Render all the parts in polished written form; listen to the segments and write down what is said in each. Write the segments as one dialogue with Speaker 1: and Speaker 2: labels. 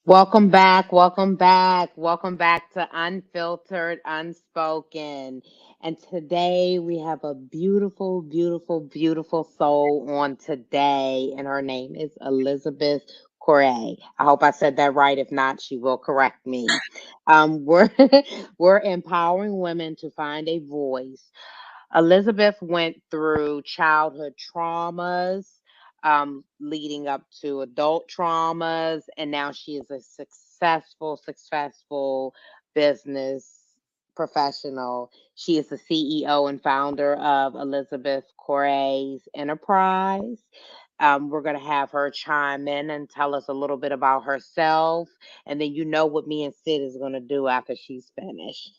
Speaker 1: Welcome back, welcome back, welcome back to Unfiltered Unspoken. And today we have a beautiful, beautiful, beautiful soul on today, and her name is Elizabeth Correia. I hope I said that right. If not, she will correct me. We're we're empowering women to find a voice. Elizabeth went through childhood traumas, leading up to adult traumas, and now she is a successful business professional. She is the CEO and founder of Elizabeth Correia's Enterprise. We're going to have her chime in and tell us a little bit about herself, and then you know what me and Sid is going to do after she's finished.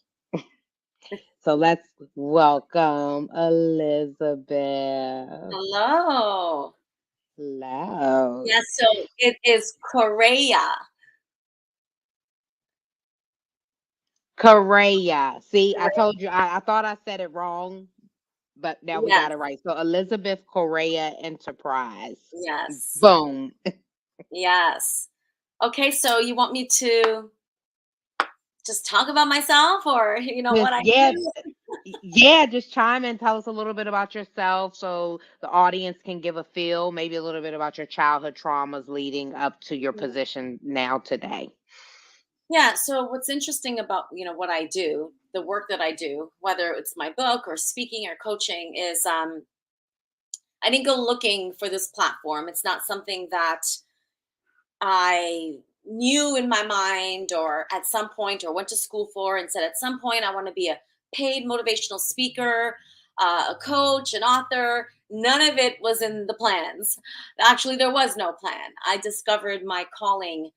Speaker 1: So let's welcome Elizabeth.
Speaker 2: Hello.
Speaker 1: Hello.
Speaker 2: Yes, so it is Correia.
Speaker 1: Correia. See, I
Speaker 2: Correia.
Speaker 1: told you, I thought I said it wrong, but now we
Speaker 2: Yes,
Speaker 1: got it right. So Elizabeth Correia Enterprise.
Speaker 2: yes,
Speaker 1: Boom.
Speaker 2: yes. Okay, so you want me to just talk about myself or what
Speaker 1: Just
Speaker 2: I
Speaker 1: yeah,
Speaker 2: do?
Speaker 1: yeah, just chime in, tell us a little bit about yourself so the audience can give a feel, maybe a little bit about your childhood traumas leading up to your position now today.
Speaker 2: Yeah, so what's interesting about, what I do, the work that I do, whether it's my book or speaking or coaching is I didn't go looking for this platform. It's not something that I knew in my mind or at some point or went to school for and said at some point I want to be a paid motivational speaker, a coach, an author. None of it was in the plans. Actually, there was no plan. I discovered my calling,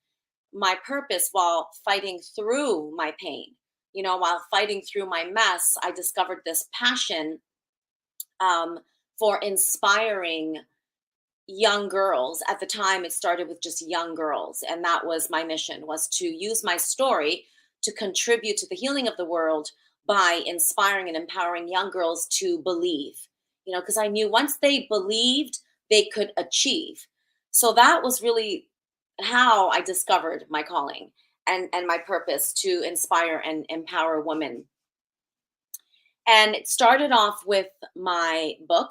Speaker 2: my purpose while fighting through my pain. While fighting through my mess, I discovered this passion um, for inspiring young girls. At the time, it started with just young girls, and that was my mission, was to use my story to contribute to the healing of the world by inspiring and empowering young girls to believe, because I knew once they believed, they could achieve. So that was really how I discovered my calling and my purpose to inspire and empower women. And it started off with my book.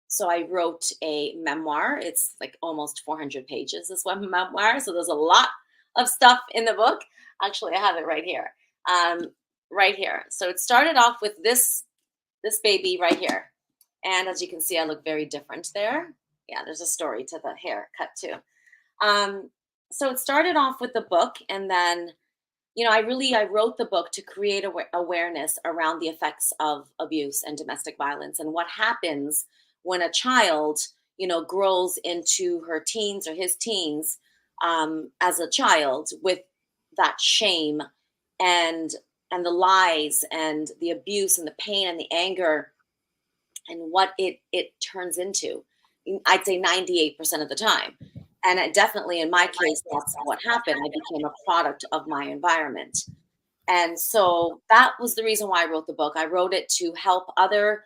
Speaker 2: So I wrote a memoir. It's like almost 400 pages, this one memoir. So there's a lot of stuff in the book. Actually, I have it right here. Um, right here. So it started off with this baby right here. And as you can see, I look very different there. Yeah, there's a story to the haircut too. Um, so it started off with the book, and then I wrote the book to create awareness around the effects of abuse and domestic violence and what happens when a child, grows into her teens or his teens as a child with that shame and and the lies and the abuse and the pain and the anger and what it turns into. I'd say 98% of the time. And definitely in my case, that's what happened. I became a product of my environment. And so that was the reason why I wrote the book. I wrote it to help other,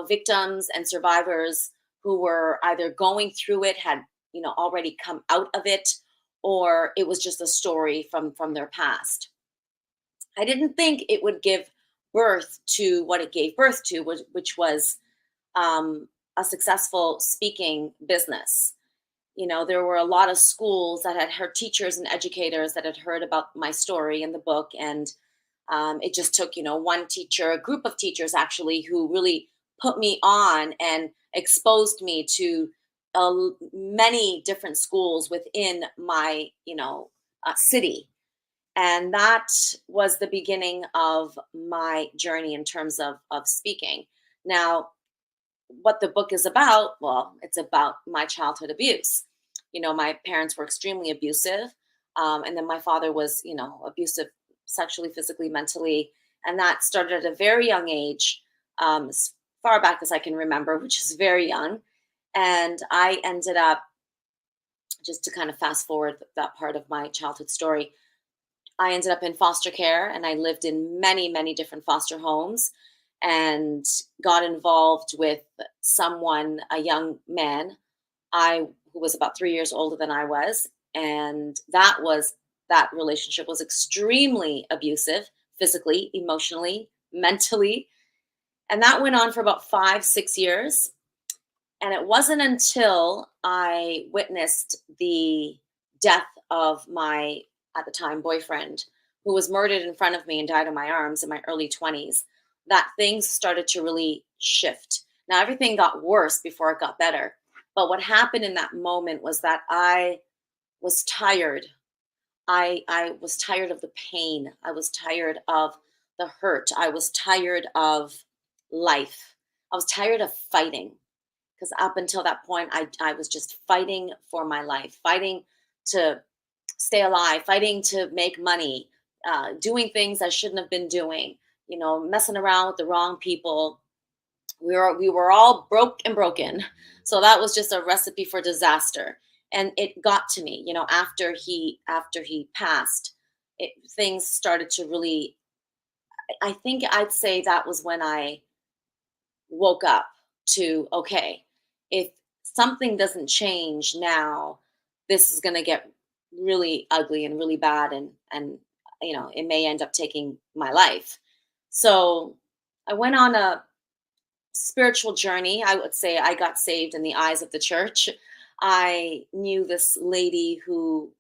Speaker 2: victims and survivors who were either going through it, had, already come out of it, or it was just a story from their past. I didn't think it would give birth to what it gave birth to, which was a successful speaking business. There were a lot of schools that had heard, teachers and educators that had heard about my story in the book. And it just took, one teacher, a group of teachers actually, who really put me on and exposed me to many different schools within my, city. And that was the beginning of my journey in terms of speaking. Now, what the book is about, well, it's about my childhood abuse. My parents were extremely abusive. And then my father was, abusive sexually, physically, mentally. And that started at a very young age, as far back as I can remember, which is very young. And I ended up, just to kind of fast forward that part of my childhood story, I ended up in foster care, and I lived in many, many different foster homes and got involved with someone, a young man, who was about 3 years older than I was. And that relationship was extremely abusive, physically, emotionally, mentally. And that went on for about 5, 6 years. And it wasn't until I witnessed the death of my, at the time, boyfriend, who was murdered in front of me and died in my arms in my early 20s, that things started to really shift. Now, everything got worse before it got better. But what happened in that moment was that I was tired. I was tired of the pain. I was tired of the hurt. I was tired of life. I was tired of fighting, because up until that point, I was just fighting for my life, fighting to stay alive, fighting to make money, doing things I shouldn't have been doing, messing around with the wrong people. We were all broke and broken. So that was just a recipe for disaster. And it got to me, after he passed, things started to really, I think I'd say that was when I woke up to, okay, if something doesn't change now, this is going to get really ugly and really bad, and it may end up taking my life. So I went on a spiritual journey. I would say I got saved in the eyes of the church. I knew this lady who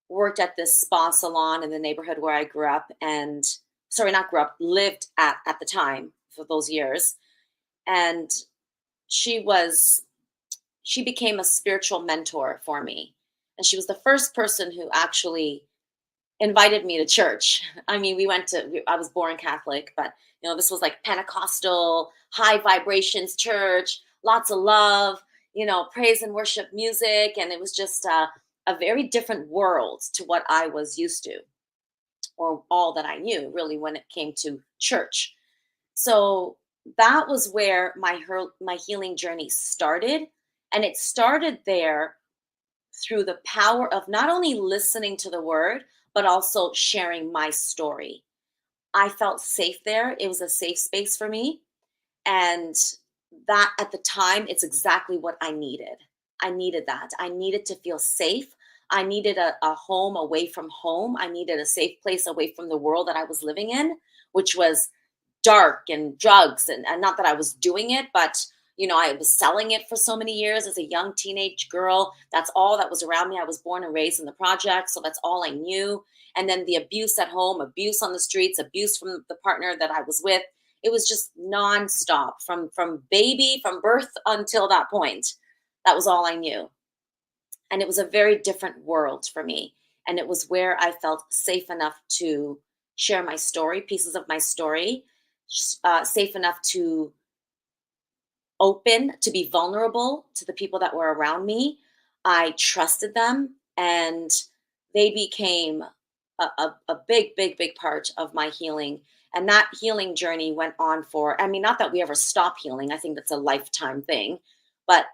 Speaker 2: worked at this spa salon in the neighborhood where I grew up, and sorry, not grew up, lived at the time for those years. And she was she became a spiritual mentor for me. And she was the first person who actually invited me to church. I mean, I was born Catholic, but this was like Pentecostal, high vibrations church, lots of love, praise and worship music. And it was just a very different world to what I was used to, or all that I knew really when it came to church. So that was where my healing journey started. And it started there through the power of not only listening to the word, but also sharing my story. I felt safe there. It was a safe space for me. And that, at the time, it's exactly what I needed. I needed that. I needed to feel safe. I needed a home away from home. I needed a safe place away from the world that I was living in, which was dark and drugs. And not that I was doing it, but I was selling it for so many years as a young teenage girl. That's all that was around me. I was born and raised in the project, so that's all I knew. And then the abuse at home, abuse on the streets, abuse from the partner that I was with. It was just nonstop from birth until that point. That was all I knew. And it was a very different world for me. And it was where I felt safe enough to share my story, pieces of my story, safe enough to open, to be vulnerable to the people that were around me. I trusted them, and they became a big, big, big part of my healing. And that healing journey went on for, I mean, not that we ever stop healing, I think that's a lifetime thing, but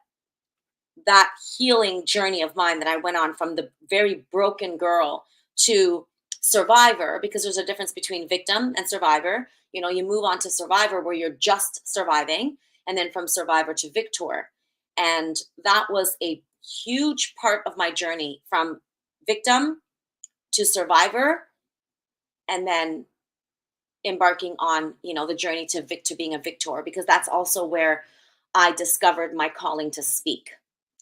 Speaker 2: that healing journey of mine that I went on, from the very broken girl to survivor, because there's a difference between victim and survivor. You move on to survivor where you're just surviving, and then from survivor to victor. And that was a huge part of my journey, from victim to survivor, and then embarking on, the journey to being a victor, because that's also where I discovered my calling to speak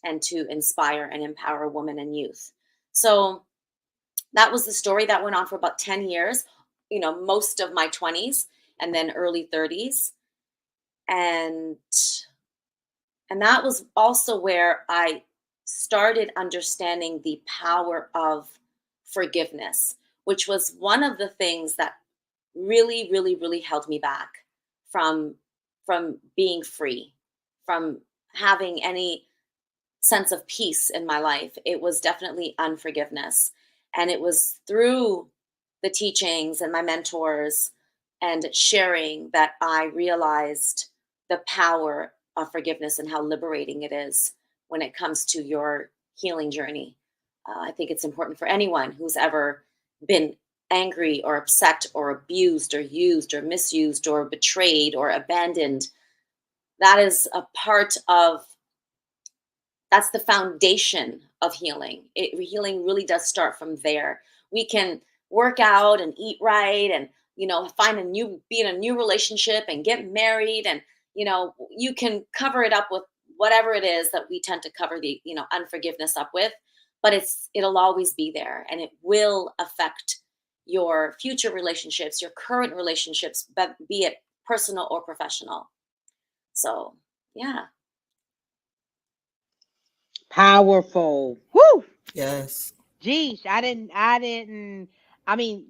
Speaker 2: and to inspire and empower women and youth. So that was the story that went on for about 10 years, most of my 20s and then early 30s. And that was also where I started understanding the power of forgiveness, which was one of the things that really, really, really held me back from being free, from having any sense of peace in my life. It was definitely unforgiveness. And it was through the teachings and my mentors and sharing that I realized the power of forgiveness and how liberating it is when it comes to your healing journey. I think it's important for anyone who's ever been angry or upset or abused or used or misused or betrayed or abandoned. That is a part of that's the foundation of healing. Healing really does start from there. We can work out and eat right and find a new be in a new relationship and get married and you can cover it up with whatever it is that we tend to cover the unforgiveness up with, but it'll always be there and it will affect your future relationships, your current relationships, but be it personal or professional. So, yeah.
Speaker 1: Powerful. Woo!
Speaker 3: Yes.
Speaker 1: Geesh, I didn't, I mean,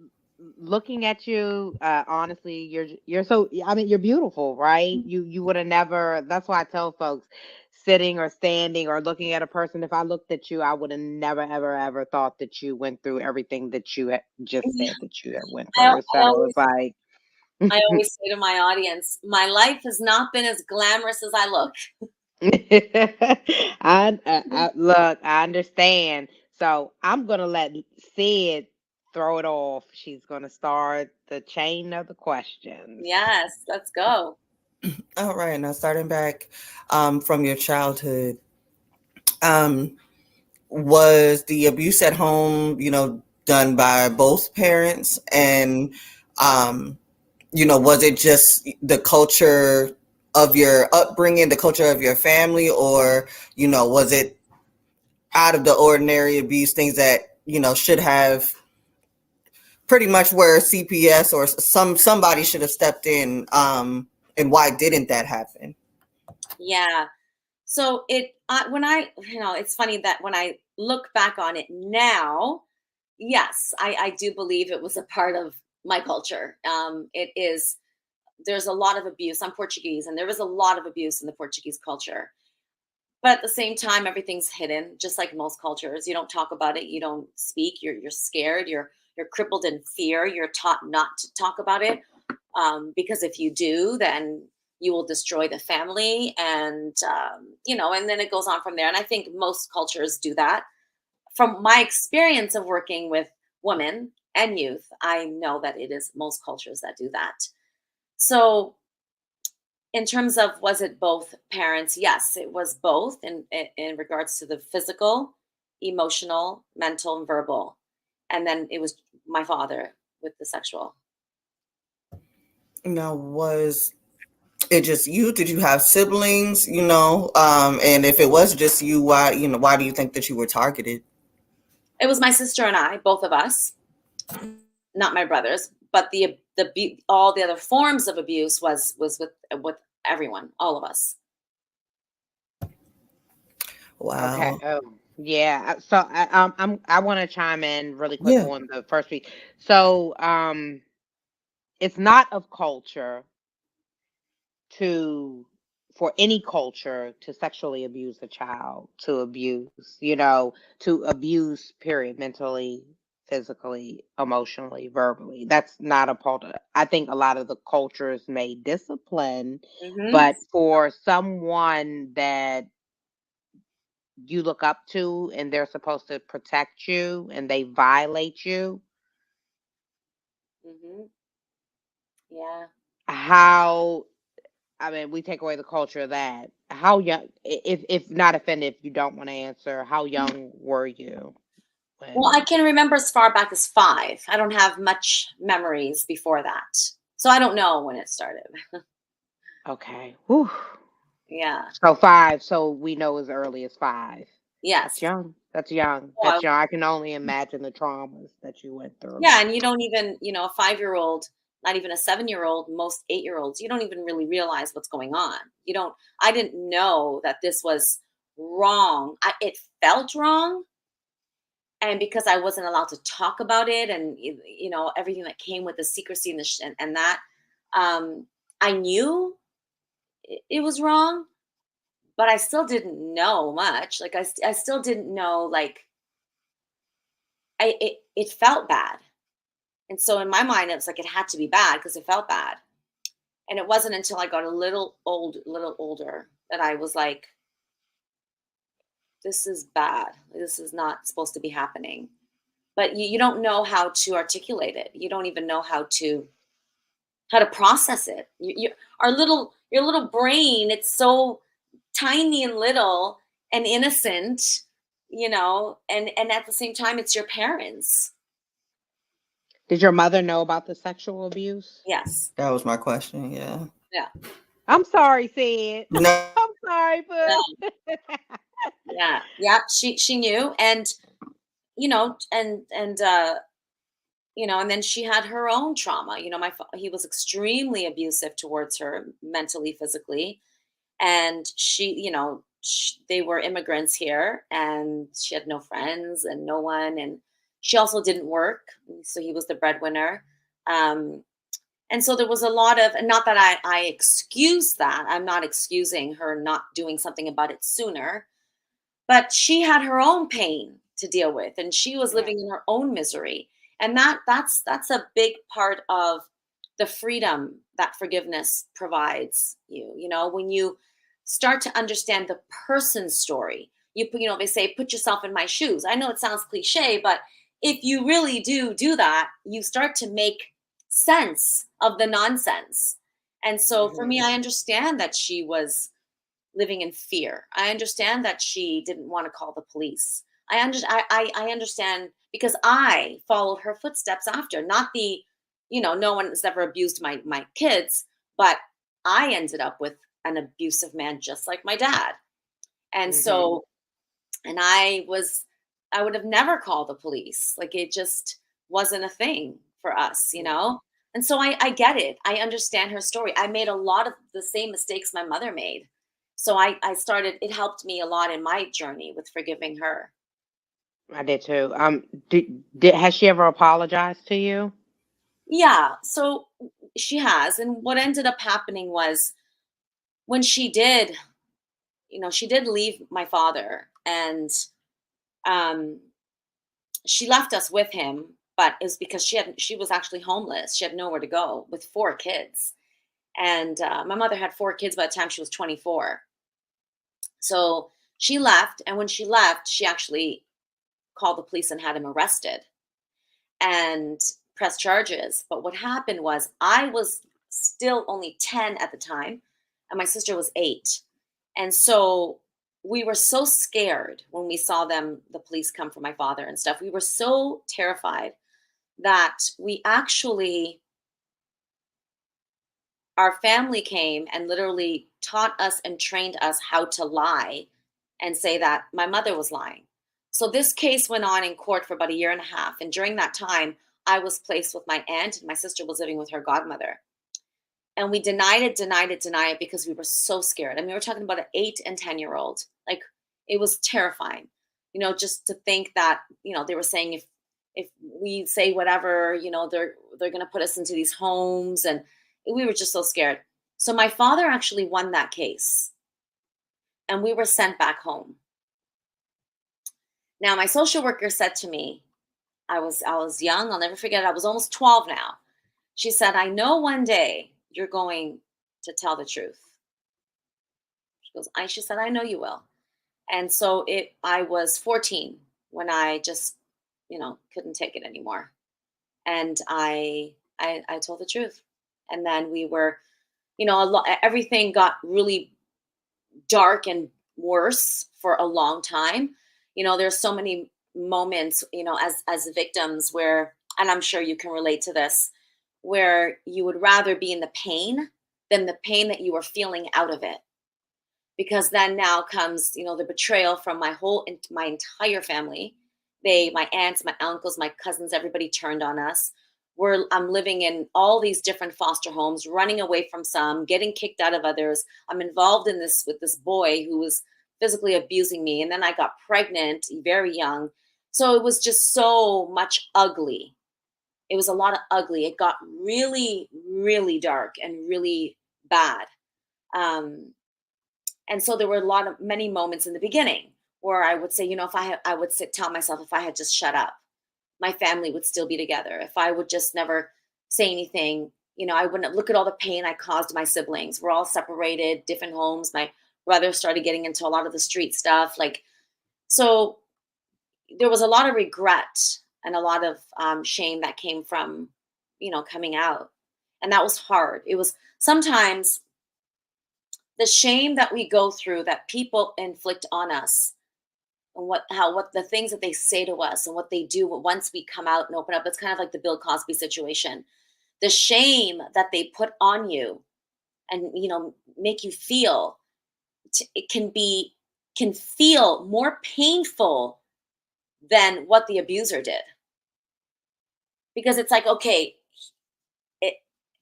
Speaker 1: looking at you, honestly, you're so, I mean, you're beautiful, right? You would have never, that's why I tell folks, sitting or standing or looking at a person, if I looked at you, I would have never, ever, ever thought that you went through everything that you just said that you have went
Speaker 2: I,
Speaker 1: through.
Speaker 2: I
Speaker 1: So
Speaker 2: always
Speaker 1: it's like,
Speaker 2: I always say to my audience, my life has not been as glamorous as I look.
Speaker 1: Look, I understand. So I'm gonna let Sid throw it off. She's gonna start the chain of the questions.
Speaker 2: Yes, let's go.
Speaker 3: All right. Now, starting back from your childhood, um, was the abuse at home, done by both parents? And, um, was it just the culture of your upbringing, the culture of your family, or, was it out of the ordinary abuse, things that, should have pretty much where CPS or somebody should have stepped in, and why didn't that happen?
Speaker 2: Yeah. So when it's funny that when I look back on it now, yes, I do believe it was a part of my culture. It is, there's a lot of abuse. I'm Portuguese, and there was a lot of abuse in the Portuguese culture. But at the same time, everything's hidden, just like most cultures. You don't talk about it. You don't speak. You're scared. You're crippled in fear. You're taught not to talk about it, because if you do, then you will destroy the family, and and then it goes on from there. And I think most cultures do that. From my experience of working with women and youth, I know that it is most cultures that do that. So in terms of, was it both parents? Yes, it was both in regards to the physical, emotional, mental, and verbal. And then it was my father with the sexual.
Speaker 3: Now, was it just you? Did you have siblings? And if it was just you, why do you think that you were targeted?
Speaker 2: It was my sister and I, both of us, not my brothers. But all the other forms of abuse was with everyone, all of us.
Speaker 1: Okay.
Speaker 3: Wow.
Speaker 1: Oh, yeah. So I want to chime in really quick
Speaker 3: Yeah.
Speaker 1: on the first week. So it's not of culture to for any culture to sexually abuse a child, to abuse, to abuse, period, mentally, physically, emotionally, verbally. That's not a part of, I think a lot of the cultures may discipline,
Speaker 2: Hmm.
Speaker 1: but for someone that you look up to and they're supposed to protect you and they violate you,
Speaker 2: Hmm. Yeah.
Speaker 1: how, I mean, we take away the culture of that. How young, if not offended, if you don't want to answer, how young were you
Speaker 2: Well, I
Speaker 1: when?
Speaker 2: can remember as far back as 5. I don't have much memories before that. So I don't know when it started.
Speaker 1: Okay. Whew.
Speaker 2: Yeah.
Speaker 1: So 5. So we know as early as 5. That's
Speaker 2: Yes.
Speaker 1: young. That's young. That's
Speaker 2: Well,
Speaker 1: young. I can only imagine the traumas that you went through.
Speaker 2: yeah, and you don't even, a 5-year-old not even a 7-year-old, most 8-year-olds, you don't even really realize what's going on. I didn't know that this was wrong. It felt wrong. And because I wasn't allowed to talk about it, and everything that came with the secrecy and and that, I knew it was wrong, but I still didn't know much. Like I still didn't know, like, it felt bad. And so in my mind, it was like it had to be bad because it felt bad. And it wasn't until I got a little older that I was like, this is bad. This is not supposed to be happening. But you don't know how to articulate it. You don't even know how to process it. Your little brain, it's so tiny and little and innocent, and at the same time, it's your parents.
Speaker 1: Did your mother know about the sexual abuse?
Speaker 2: Yes.
Speaker 3: That was my question. Yeah.
Speaker 2: Yeah.
Speaker 1: I'm sorry, Sid.
Speaker 3: No.
Speaker 1: I'm sorry,
Speaker 2: Yeah.
Speaker 1: but
Speaker 2: Yeah. Yeah. She knew, and and then she had her own trauma. He was extremely abusive towards her, mentally, physically, and they were immigrants here, and she had no friends and no one, and she also didn't work, so he was the breadwinner. um and so there was a lot of, and not that I excuse that, I'm not excusing her not doing something about it sooner, but she had her own pain to deal with, and she was
Speaker 1: yeah,
Speaker 2: living in her own misery. And that's a big part of the freedom that forgiveness provides you. When you start to understand the person's story, they say, put yourself in my shoes. I know it sounds cliche, but if you really do that, you start to make sense of the nonsense. And so for me,
Speaker 1: hmm
Speaker 2: I understand that she was living in fear. I understand that she didn't want to call the police. I understand, because I followed her footsteps after. Not the, no one has ever abused my kids, but I ended up with an abusive man just like my dad. And
Speaker 1: hmm
Speaker 2: so, and I would have never called the police. Like, it just wasn't a thing for us. And so I get it. I understand her story. I made a lot of the same mistakes my mother made. So it helped me a lot in my journey with forgiving her.
Speaker 1: I did too. Did has she ever apologized to you?
Speaker 2: Yeah. So she has. And what ended up happening was, when she did leave my father, and um, she left us with him, but it was because she was actually homeless. She had nowhere to go with 4 kids. And my mother had 4 kids by the time she was 24. So she left, and when she left, she actually called the police and had him arrested and pressed charges. But what happened was, I was still only 10 at the time, and my sister was 8. And so we were so scared when we saw the police come for my father and stuff. We were so terrified that we actually, our family came and literally taught us and trained us how to lie and say that my mother was lying. So this case went on in court for about a year and a half. And during that time, I was placed with my aunt, and my sister was living with her godmother. And we denied it because we were so scared. I mean, we're talking about an 8 and 10-year-old. Like, it was terrifying, just to think that, they were saying, if we say whatever, they're going to put us into these homes. And we were just so scared. So my father actually won that case, and we were sent back home. Now, my social worker said to me, I was young, I'll never forget it. I was almost 12 now. She said, I know one day you're going to tell the truth. She said, I know you will. And so I was 14 when I just, couldn't take it anymore. And I told the truth. And then we were, everything got really dark and worse for a long time. There's so many moments, as victims, where, and I'm sure you can relate to this, where you would rather be in the pain than the pain that you were feeling out of it. Because then now comes, the betrayal from my entire family. My aunts, my uncles, my cousins, everybody turned on us. I'm living in all these different foster homes, running away from some, getting kicked out of others. I'm involved in this with this boy who was physically abusing me. And then I got pregnant very young. So it was just so much ugly. It was a lot of ugly. It got really, really dark and really bad. Um, and so there were many moments in the beginning where I would say, if I would tell myself, if I had just shut up, my family would still be together. If I would just never say anything, I wouldn't look at all the pain I caused my siblings. We're all separated, different homes. My brother started getting into a lot of the street stuff. So there was a lot of regret and a lot of shame that came from, coming out. And that was hard. It was sometimes the shame that we go through that people inflict on us, and what the things that they say to us and what they do once we come out and open up. It's kind of like the Bill Cosby situation. The shame that they put on you and make you feel, it can feel more painful than what the abuser did. Because it's like, okay,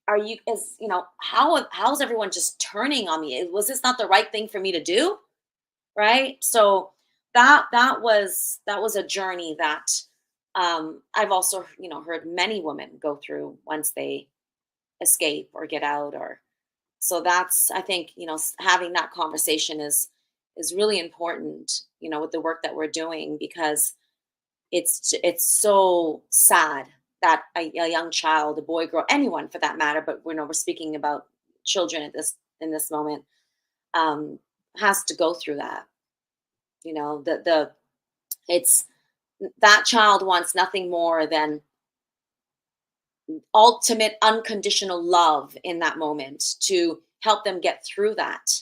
Speaker 2: are you, as how's everyone just turning on me? Was this not the right thing for me to do? Right? So that was a journey that I've also heard many women go through once they escape or get out. Or so that's, I think, having that conversation is really important, with the work that we're doing, because it's so sad that a young child, a boy, girl, anyone for that matter, but we're speaking about children in this moment, has to go through that. It's that child wants nothing more than ultimate unconditional love in that moment to help them get through that.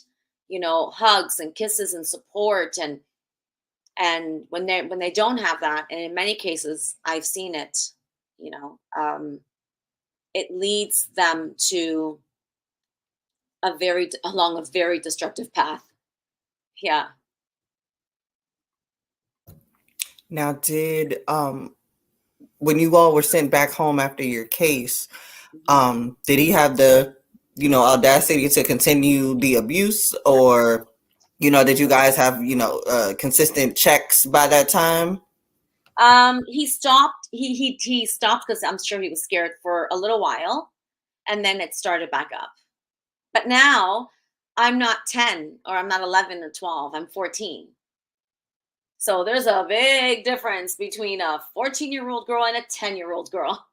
Speaker 2: Hugs and kisses and support, and when they don't have that, and in many cases I've seen it, it leads them to along a very destructive path. Yeah.
Speaker 3: Now, did when you all were sent back home after your case, did he have the audacity to continue the abuse, or did you guys have consistent checks by that time?
Speaker 2: He stopped. He stopped because I'm sure he was scared for a little while, and then it started back up. But now I'm not 10 or I'm not 11 or 12. I'm 14. So there's a big difference between a 14-year-old girl and a 10-year-old girl.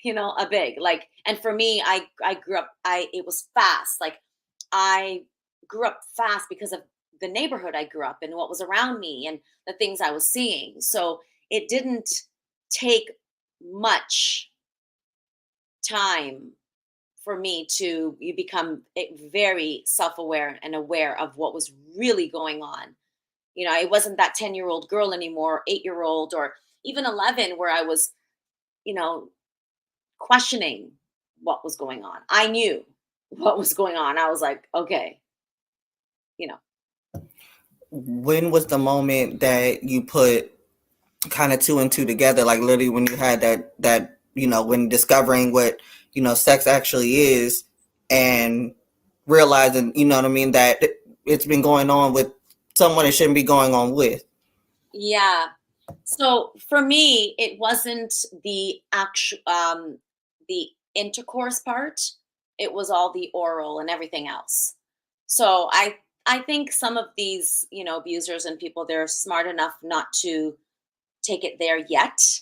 Speaker 2: A big, and for me, I grew up. It was fast. I grew up fast because of the neighborhood I grew up in, what was around me, and the things I was seeing. So it didn't take much time for me to become very self-aware and aware of what was really going on. It wasn't that 10-year-old girl anymore, 8-year-old, or even 11, where I was, questioning what was going on. I knew what was going on. I was like, okay,
Speaker 3: When was the moment that you put kind of two and two together, like literally when you had that when discovering what sex actually is, and realizing what I mean, that it's been going on with someone it shouldn't be going on with?
Speaker 2: Yeah. So for me, it wasn't the the intercourse part. It was all the oral and everything else. So I think some of these, abusers and people, they're smart enough not to take it there yet.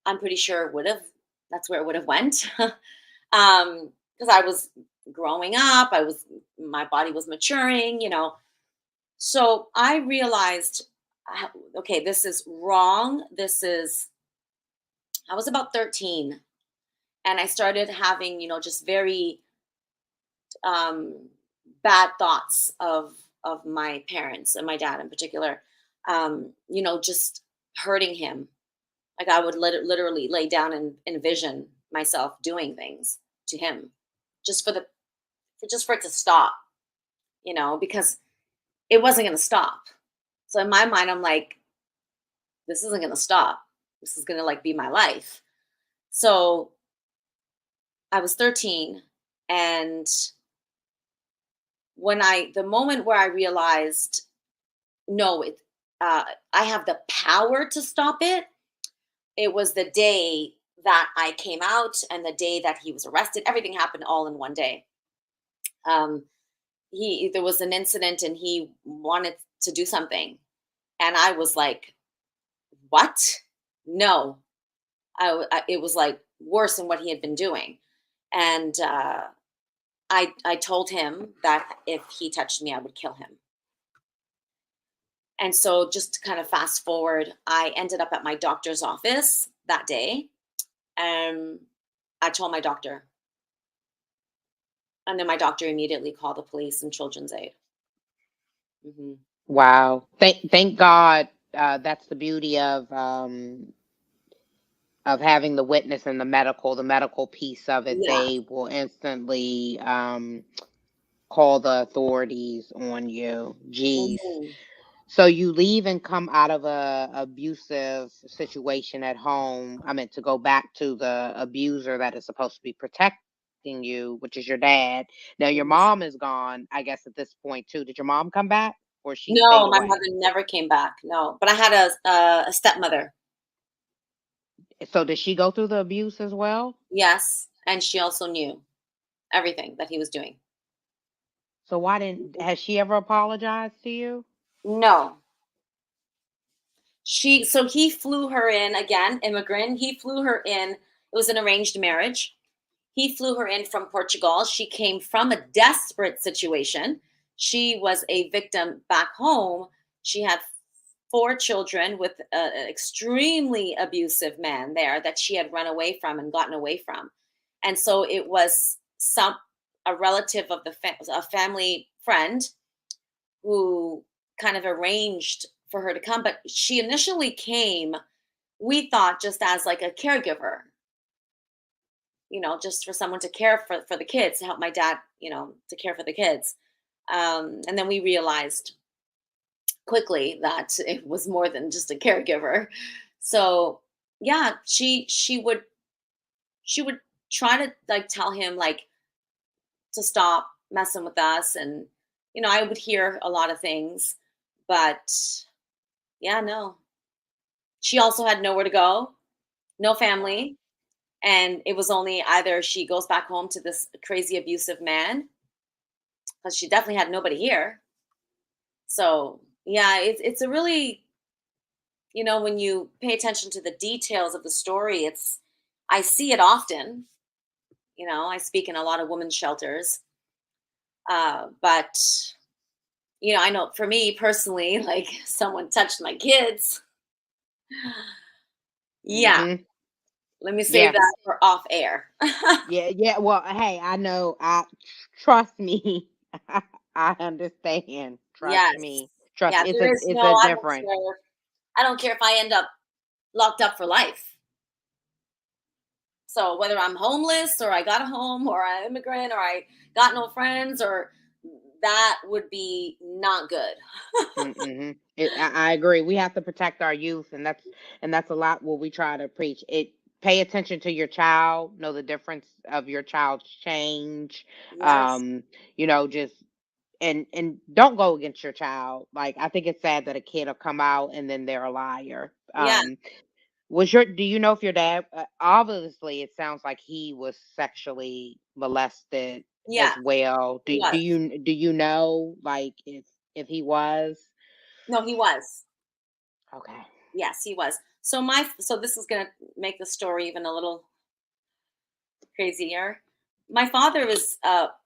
Speaker 2: I'm pretty sure it would have. That's where it would have went. Because I was growing up, my body was maturing, So I realized, okay, this is wrong. I was about 13, and I started having, just very um, bad thoughts of my parents and my dad in particular. Just hurting him. Like I would literally lay down and envision myself doing things to him, just for it to stop. Because it wasn't going to stop. So in my mind, I'm like, this isn't going to stop. This is going to be my life. So I was 13, and the moment where I realized, no, I have the power to stop it. It was the day that I came out and the day that he was arrested. Everything happened all in one day. Um, there was an incident and he wanted to do something, and I was like, "What? No!" It was like worse than what he had been doing, and I told him that if he touched me, I would kill him. And so, just to kind of fast forward, I ended up at my doctor's office that day. And I told my doctor. And then my doctor immediately called the police and children's aid. Hmm.
Speaker 1: Wow. Thank God. That's the beauty of having the witness and the medical piece of it.
Speaker 2: Yeah.
Speaker 1: They will instantly call the authorities on you. Jeez.
Speaker 2: Hmm.
Speaker 1: So you leave and come out of a abusive situation at home. I meant to go back to the abuser that is supposed to be protecting you, which is your dad. Now your mom is gone, I guess, at this point too. Did your mom come back or she stayed
Speaker 2: No, my
Speaker 1: away?
Speaker 2: mother never came back. No, but I had a stepmother.
Speaker 1: So did she go through the abuse as well?
Speaker 2: Yes, and she also knew everything that he was doing.
Speaker 1: So why didn't has she ever apologized to you?
Speaker 2: No, so he flew her in again, immigrant. He flew her in. It was an arranged marriage. He flew her in from Portugal. She came from a desperate situation. She was a victim back home. She had 4 children with an extremely abusive man there that she had run away from and gotten away from. And so it was a relative of a family friend who kind of arranged for her to come. But she initially came, we thought, just as like a caregiver, just for someone to care for the kids, to help my dad, to care for the kids. And then we realized quickly that it was more than just a caregiver. So yeah, she would try to like tell him like to stop messing with us, and I would hear a lot of things, but yeah, no. She also had nowhere to go, no family, and it was only either she goes back home to this crazy abusive man, because she definitely had nobody here. So yeah, it's a really, when you pay attention to the details of the story, I see it often. I speak in a lot of women's shelters, but I know for me personally, like someone touched my kids. Yeah,
Speaker 1: Mm-hmm.
Speaker 2: let me save
Speaker 1: Yeah.
Speaker 2: that for off air.
Speaker 1: Yeah, yeah. Well, hey, I know. Trust me. I understand. Trust
Speaker 2: Yes,
Speaker 1: me. Trust
Speaker 2: yeah.
Speaker 1: me.
Speaker 2: There is
Speaker 1: It's
Speaker 2: no.
Speaker 1: a
Speaker 2: I don't
Speaker 1: difference.
Speaker 2: care. I don't care if I end up locked up for life. So whether I'm homeless or I got a home or I'm immigrant or I got no friends, or that would be not good.
Speaker 1: Mm-hmm. I agree. We have to protect our youth, and that's a lot what we try to preach. Pay attention to your child. Know the difference of your child's change.
Speaker 2: Yes.
Speaker 1: Um, just and don't go against your child. Like I think it's sad that a kid will come out and then they're a liar.
Speaker 2: Yeah.
Speaker 1: Do you know if your dad, obviously it sounds like he was sexually molested
Speaker 2: Yeah.
Speaker 1: as well.
Speaker 2: He was.
Speaker 1: Do you know like if he was?
Speaker 2: No, he was.
Speaker 1: Okay.
Speaker 2: Yes, he was. So this is gonna make the story even a little crazier. My father is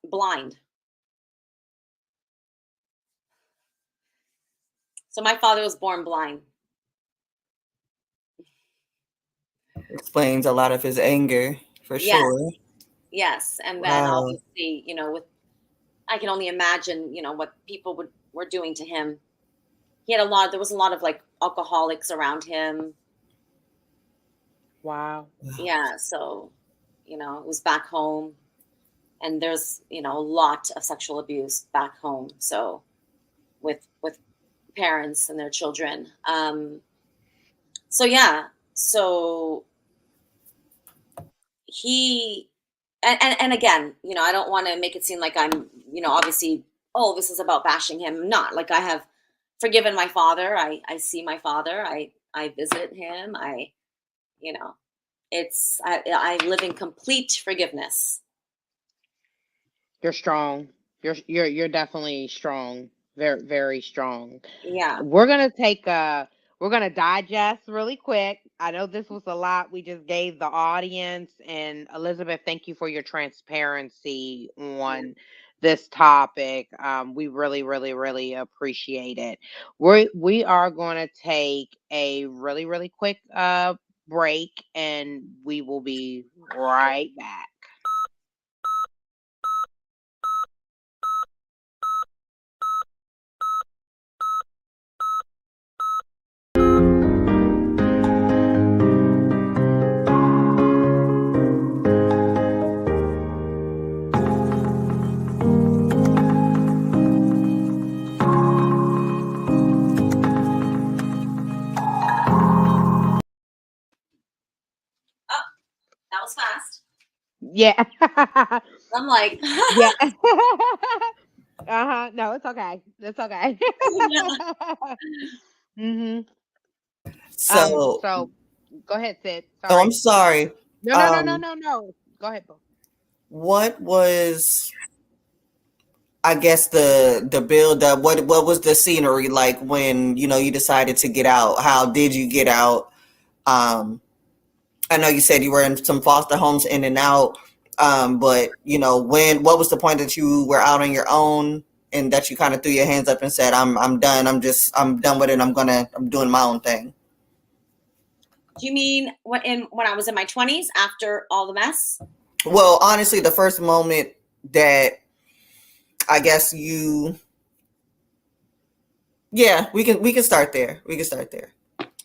Speaker 2: blind. So my father was born blind.
Speaker 3: Explains a lot of his anger for
Speaker 2: Yes,
Speaker 3: sure.
Speaker 2: yes. And then
Speaker 3: Wow.
Speaker 2: obviously, with I can only imagine, what people were doing to him. There was a lot of like alcoholics around him.
Speaker 1: Wow.
Speaker 3: Wow.
Speaker 2: Yeah, so it was back home, and there's a lot of sexual abuse back home. So with parents and their children. So yeah, so he and again, I don't want to make it seem like I'm, obviously, oh, this is about bashing him. Not like I have forgiven my father. I see my father. I visit him. You know, I live in complete forgiveness.
Speaker 1: You're strong. You're definitely strong. Very very strong.
Speaker 2: Yeah.
Speaker 1: We're gonna digest really quick. I know this was a lot we just gave the audience, and Elizabeth, thank you for your transparency on this topic. We really, really, really appreciate it. We are going to take a really, really quick break, and we will be right back.
Speaker 2: Oh, that was fast.
Speaker 1: Yeah.
Speaker 2: I'm like,
Speaker 1: Yeah. Uh-huh. No, it's okay. It's okay. Mhm.
Speaker 3: So,
Speaker 1: So go ahead, Sid.
Speaker 3: oh, I'm
Speaker 1: Sorry.
Speaker 3: sorry.
Speaker 1: No, no, no, no,
Speaker 3: Um,
Speaker 1: no, no. Go ahead, Bo.
Speaker 3: what was, I guess, the build up? What was the scenery like when you decided to get out? How did you get out? Um, I know you said you were in some foster homes in and out, but what was the point that you were out on your own and that you kind of threw your hands up and said, I'm done. I'm done with it. I'm doing my own thing."
Speaker 2: do you mean when I was in my 20s after all the mess?
Speaker 3: Well, honestly, the first moment that I guess yeah, we can start there. We can start there.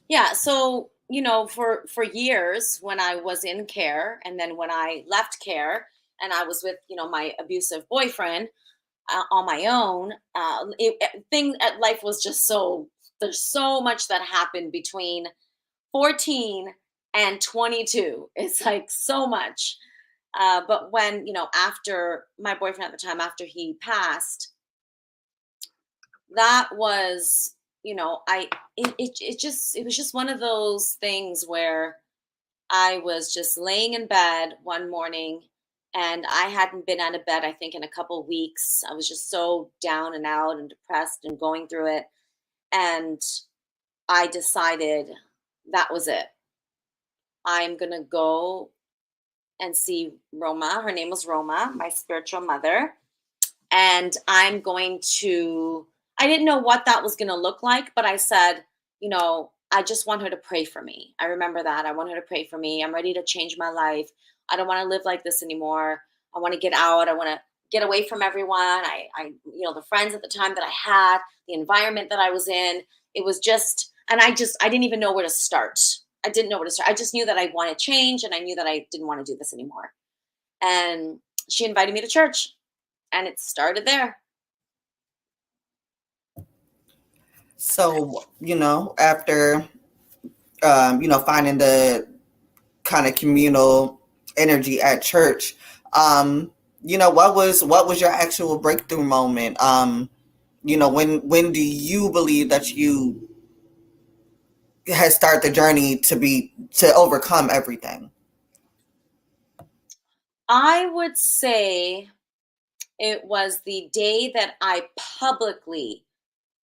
Speaker 2: Yeah, so, for years when I was in care and then when I left care and I was with, my abusive boyfriend, on my own, life was just there's so much that happened between 14 and 22. It's like so much. But when, after my boyfriend at the time, after he passed, that was, it was just one of those things where I was just laying in bed one morning and I hadn't been out of bed, I think, in a couple weeks. I was just so down and out and depressed and going through it. And I decided that was it. I'm going to go and see Roma. Her name was Roma, my spiritual mother. And I didn't know what that was going to look like, but I said, I just want her to pray for me. I remember that. I want her to pray for me. I'm ready to change my life. I don't want to live like this anymore. I want to get out. I want to get away from everyone. The friends at the time that I had, the environment that I was in, it was just, and I didn't even know where to start. I didn't know where to start. I just knew that I wanted change and I knew that I didn't want to do this anymore. And she invited me to church and it started there.
Speaker 3: So, after finding the kind of communal energy at church, what was your actual breakthrough moment? When do you believe that you had started the journey to overcome everything?
Speaker 2: I would say it was the day that I publicly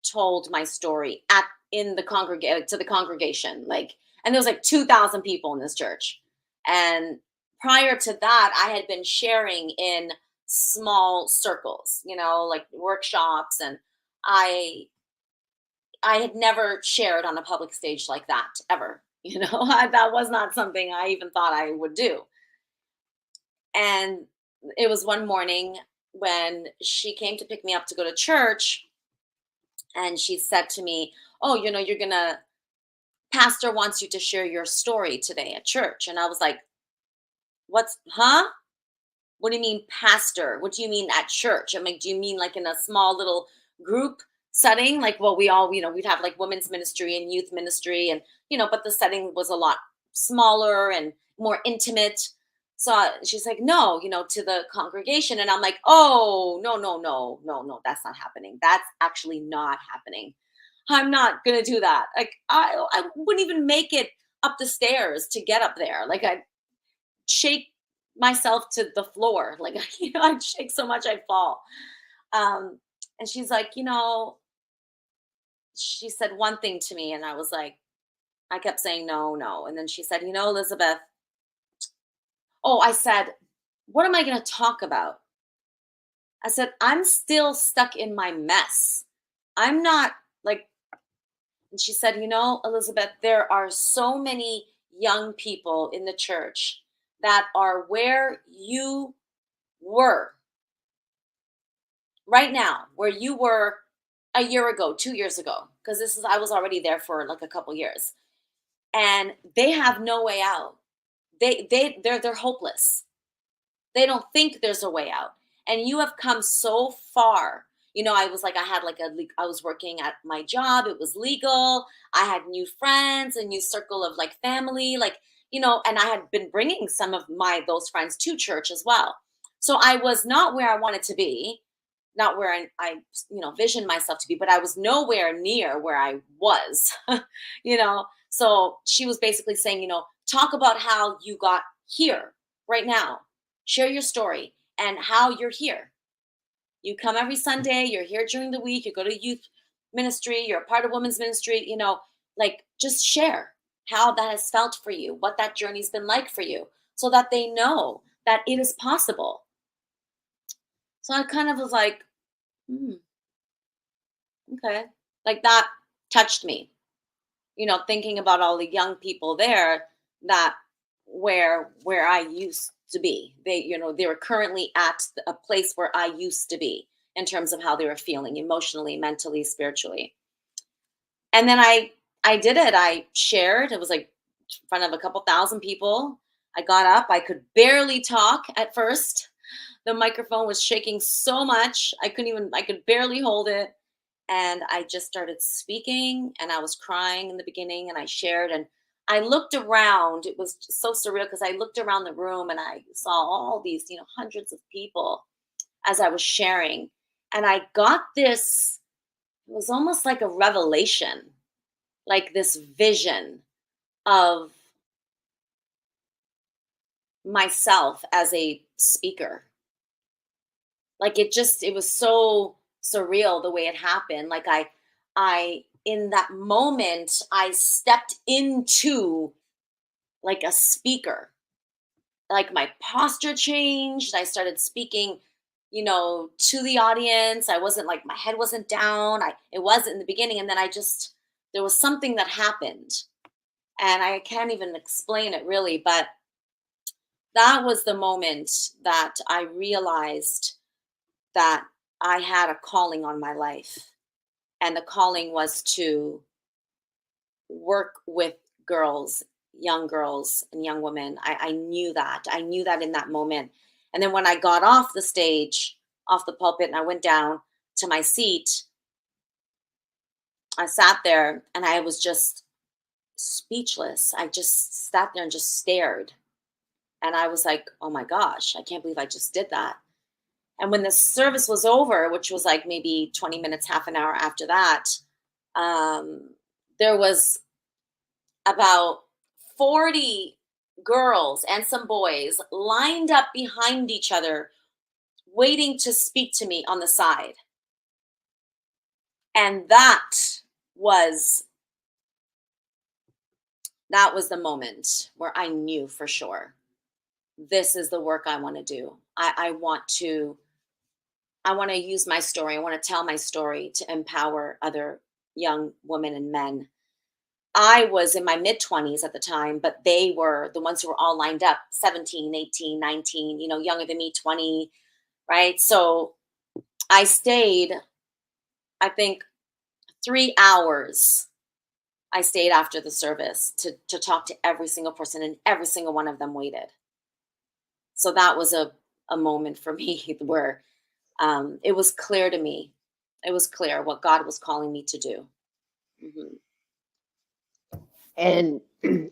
Speaker 2: told my story in the to the congregation, and there was like 2,000 people in this church. And prior to that, I had been sharing in small circles, like workshops, and I I had never shared on a public stage like that ever. That was not something I even thought I would do. And it was one morning when she came to pick me up to go to church, and she said to me, "Oh, you're gonna pastor wants you to share your story today at church." And I was like, "What's huh? What do you mean pastor? What do you mean at church?" I'm like, "Do you mean like in a small little group setting? Like, well, we all, we'd have like women's ministry and youth ministry, and but the setting was a lot smaller and more intimate." So she's like, no, to the congregation. And I'm like, oh, no, no, no, no, no, that's not happening. That's actually not happening. I'm not going to do that. Like, I wouldn't even make it up the stairs to get up there. Like, I'd shake myself to the floor. Like, I'd shake so much I'd fall. And she's like, she said one thing to me, and I was like, I kept saying no, no. And then she said, Elizabeth, oh, I said, what am I going to talk about? I said, I'm still stuck in my mess. I'm not like, and she said, Elizabeth, there are so many young people in the church that are where you were right now, where you were a year ago, 2 years ago, because I was already there for like a couple years, and they have no way out. They're hopeless. They don't think there's a way out. And you have come so far. I was like, I was working at my job. It was legal. I had new friends, a new circle of like family, and I had been bringing some of those friends to church as well. So I was not where I wanted to be, not where I visioned myself to be, but I was nowhere near where I was, So she was basically saying, talk about how you got here right now. Share your story and how you're here. You come every Sunday, you're here during the week, you go to youth ministry, you're a part of women's ministry, like just share how that has felt for you, what that journey's been like for you, so that they know that it is possible. So I kind of was like, okay. Like that touched me, thinking about all the young people there that where I used to be. They were currently at a place where I used to be in terms of how they were feeling emotionally, mentally, spiritually. And then I did it. I shared. It was like in front of a couple thousand people. I got up. I could barely talk at first. The microphone was shaking so much. I could barely hold it. And I just started speaking, and I was crying in the beginning, and I shared, and I looked around. It was just so surreal because I looked around the room and I saw all these, hundreds of people as I was sharing. And I got this, it was almost like a revelation, like this vision of myself as a speaker. Like it was so surreal the way it happened. Like I in that moment I stepped into like a speaker. Like my posture changed. I started speaking, to the audience. I wasn't like, my head wasn't down. It was in the beginning, and then there was something that happened, and I can't even explain it really, but that was the moment that I realized that I had a calling on my life. And the calling was to work with young girls and young women. I knew that. I knew that in that moment. And then when I got off the stage, off the pulpit, and I went down to my seat, I sat there and I was just speechless. I just sat there and just stared. And I was like, oh my gosh, I can't believe I just did that. And when the service was over, which was like maybe 20 minutes, half an hour after that, there was about 40 girls and some boys lined up behind each other, waiting to speak to me on the side. And that was the moment where I knew for sure, this is the work I want to do. I want to use my story. I want to tell my story to empower other young women and men. I was in my mid-20s at the time, but they were the ones who were all lined up, 17, 18, 19, younger than me, 20, right? So I stayed, I think, 3 hours. I stayed after the service to talk to every single person, and every single one of them waited. So that was a moment for me where it was clear to me. It was clear what God was calling me to do. Mm-hmm.
Speaker 1: And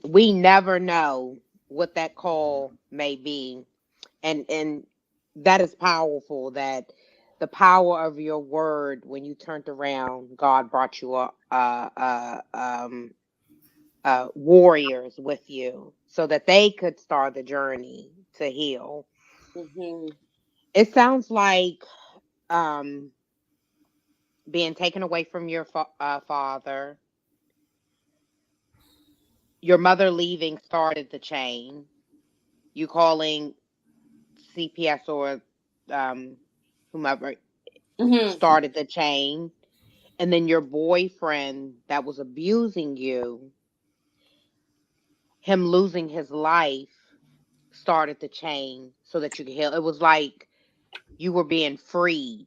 Speaker 1: we never know what that call may be. And that is powerful, that the power of your word, when you turned around, God brought you warriors with you so that they could start the journey to heal.
Speaker 2: Hmm.
Speaker 1: It sounds like um, being taken away from your father, your mother leaving started the chain. You calling CPS or um, whomever
Speaker 2: Hmm.
Speaker 1: started the chain. And then your boyfriend that was abusing you, him losing his life, started the chain so that you could heal. It was like you were being freed,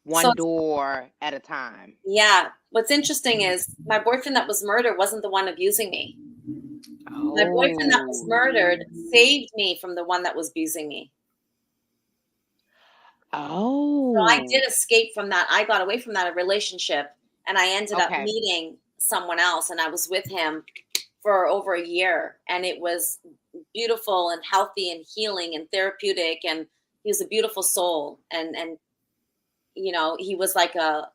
Speaker 2: So
Speaker 1: one door at a time.
Speaker 2: yeah, what's interesting is my boyfriend that was murdered wasn't the one abusing me. My boyfriend that was
Speaker 1: Oh.
Speaker 2: murdered saved me from the one that was abusing me. So I did
Speaker 1: Oh.
Speaker 2: escape from that. I got away from that relationship and I ended up
Speaker 1: Okay.
Speaker 2: meeting someone else and I was with him for over a year and it was beautiful and healthy and healing and therapeutic and he was a beautiful soul and you know, he was like an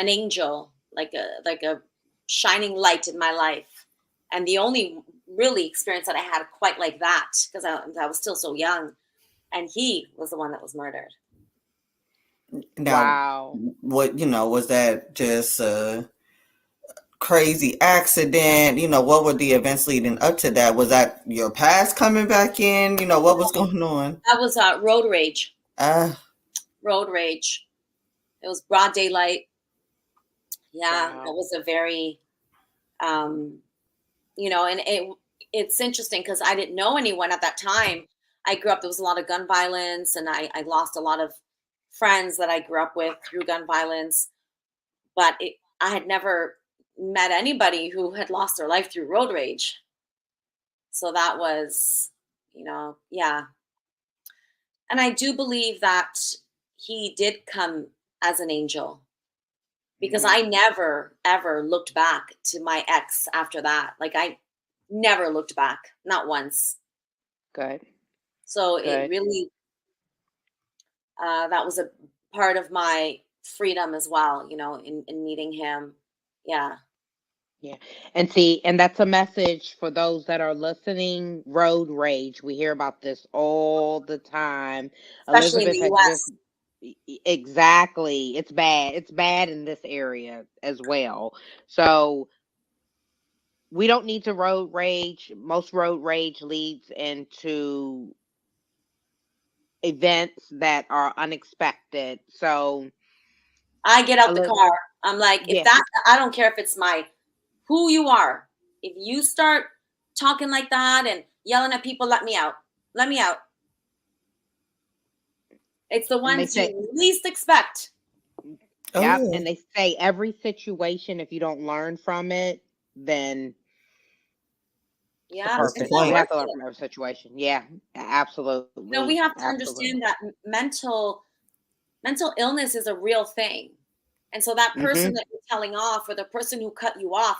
Speaker 2: angel, like a shining light in my life. And the only really experience that I had quite like that because I was still so young and he was the one that was murdered.
Speaker 3: Now,
Speaker 1: Wow.
Speaker 3: what, was that just a crazy accident? What were the events leading up to that? Was that your past coming back in? What was going on?
Speaker 2: That was road rage.
Speaker 3: Uh,
Speaker 2: Road rage. It was broad daylight. Yeah, that
Speaker 1: Wow.
Speaker 2: was a very, um, you know, and it's interesting because I didn't know anyone at that time. I grew up, there was a lot of gun violence, and I lost a lot of friends that I grew up with through gun violence. But I had never met anybody who had lost their life through road rage. So that was, yeah. And I do believe that he did come as an angel because
Speaker 1: Hmm.
Speaker 2: I never ever looked back to my ex after that. Like I never looked back, not once.
Speaker 1: Good.
Speaker 2: So it
Speaker 1: Good.
Speaker 2: really that was a part of my freedom as well, in meeting him. Yeah.
Speaker 1: Yeah. And see, and that's a message for those that are listening. Road rage. We hear about this all the time.
Speaker 2: Especially in
Speaker 1: Elizabeth
Speaker 2: the
Speaker 1: had just
Speaker 2: US.
Speaker 1: exactly. It's bad. It's bad in this area as well. So we don't need to road rage. Most road rage leads into events that are unexpected. So,
Speaker 2: I get out the
Speaker 1: Eli-
Speaker 2: car. I'm like, if
Speaker 1: yeah,
Speaker 2: that I don't care if it's my who you are. If you start talking like that and yelling at people, let me out. Let me out. It's the
Speaker 1: and they
Speaker 2: ones
Speaker 1: say,
Speaker 2: you least expect.
Speaker 1: yep,
Speaker 3: oh,
Speaker 1: and they say every situation, if you don't learn from it, then what's the
Speaker 2: Yeah,
Speaker 3: what's the
Speaker 2: it's
Speaker 1: purpose?
Speaker 2: not
Speaker 1: You
Speaker 3: point?
Speaker 1: have
Speaker 2: worth
Speaker 1: to learn
Speaker 2: it.
Speaker 1: from every situation. Yeah, absolutely,
Speaker 2: We have to
Speaker 1: absolutely.
Speaker 2: understand that mental illness is a real thing. And so that person
Speaker 1: Mhm,
Speaker 2: that you're telling off or the person who cut you off,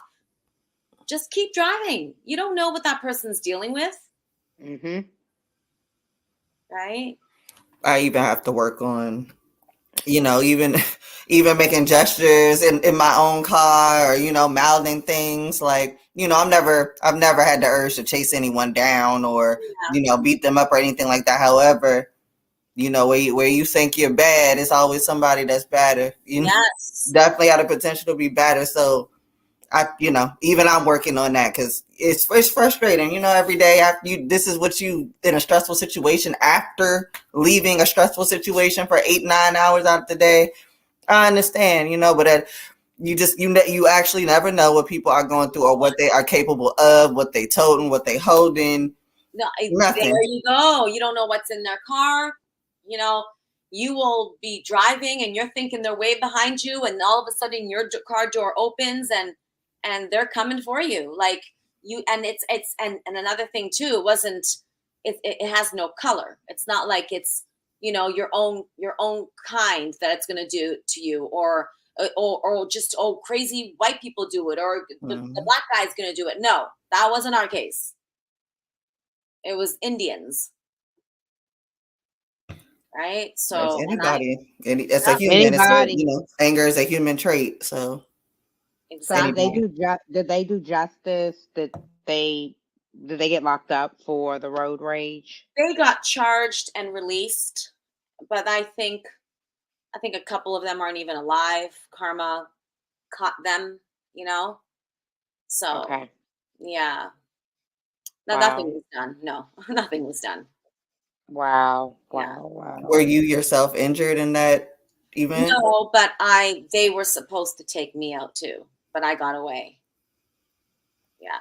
Speaker 2: just keep driving. You don't know what that person's dealing with,
Speaker 1: mhm.
Speaker 2: right?
Speaker 3: I even have to work on, even even making gestures in my own car, or mouthing things like, I've never had the urge to chase anyone down or
Speaker 2: Yeah.
Speaker 3: beat them up or anything like that. However, where you think you're bad, it's always somebody that's better.
Speaker 2: Yes.
Speaker 3: Definitely got the potential to be better. So even I'm working on that because it's frustrating. Every day after this is what you in a stressful situation after leaving a stressful situation for 8-9 hours out of the day. I understand, but you actually never know what people are going through or what they are capable of, what they toting, what they holding.
Speaker 2: No, there
Speaker 3: Nothing.
Speaker 2: you go. You don't know what's in their car. You know, you will be driving and you're thinking they're way behind you, and all of a sudden your car door opens and they're coming for you. Like you, and it's and another thing too. It wasn't. It has no color. It's not like it's your own kind that it's going to do to you, or just crazy white people do it, or the
Speaker 3: Mhm.
Speaker 2: black guy's going to do it. No, that wasn't our case. It was Indians, right?
Speaker 3: There's
Speaker 2: So, and I,
Speaker 3: anybody. It's a
Speaker 2: yep,
Speaker 3: human. It's a,
Speaker 1: Anybody.
Speaker 3: anger is a human trait. So
Speaker 1: So did they
Speaker 2: exactly.
Speaker 3: anybody.
Speaker 1: do did they do justice? They did they get locked up for the road rage?
Speaker 2: They got charged and released, but I think a couple of them aren't even alive. Karma caught them, you know? So,
Speaker 1: Okay.
Speaker 2: yeah. No, nothing
Speaker 1: Wow.
Speaker 2: was done. No, nothing was done.
Speaker 1: Wow.
Speaker 2: Yeah.
Speaker 1: Wow.
Speaker 3: Were
Speaker 1: Wow.
Speaker 3: you yourself injured in that event?
Speaker 2: No, but they were supposed to take me out too, but I got away. Yeah.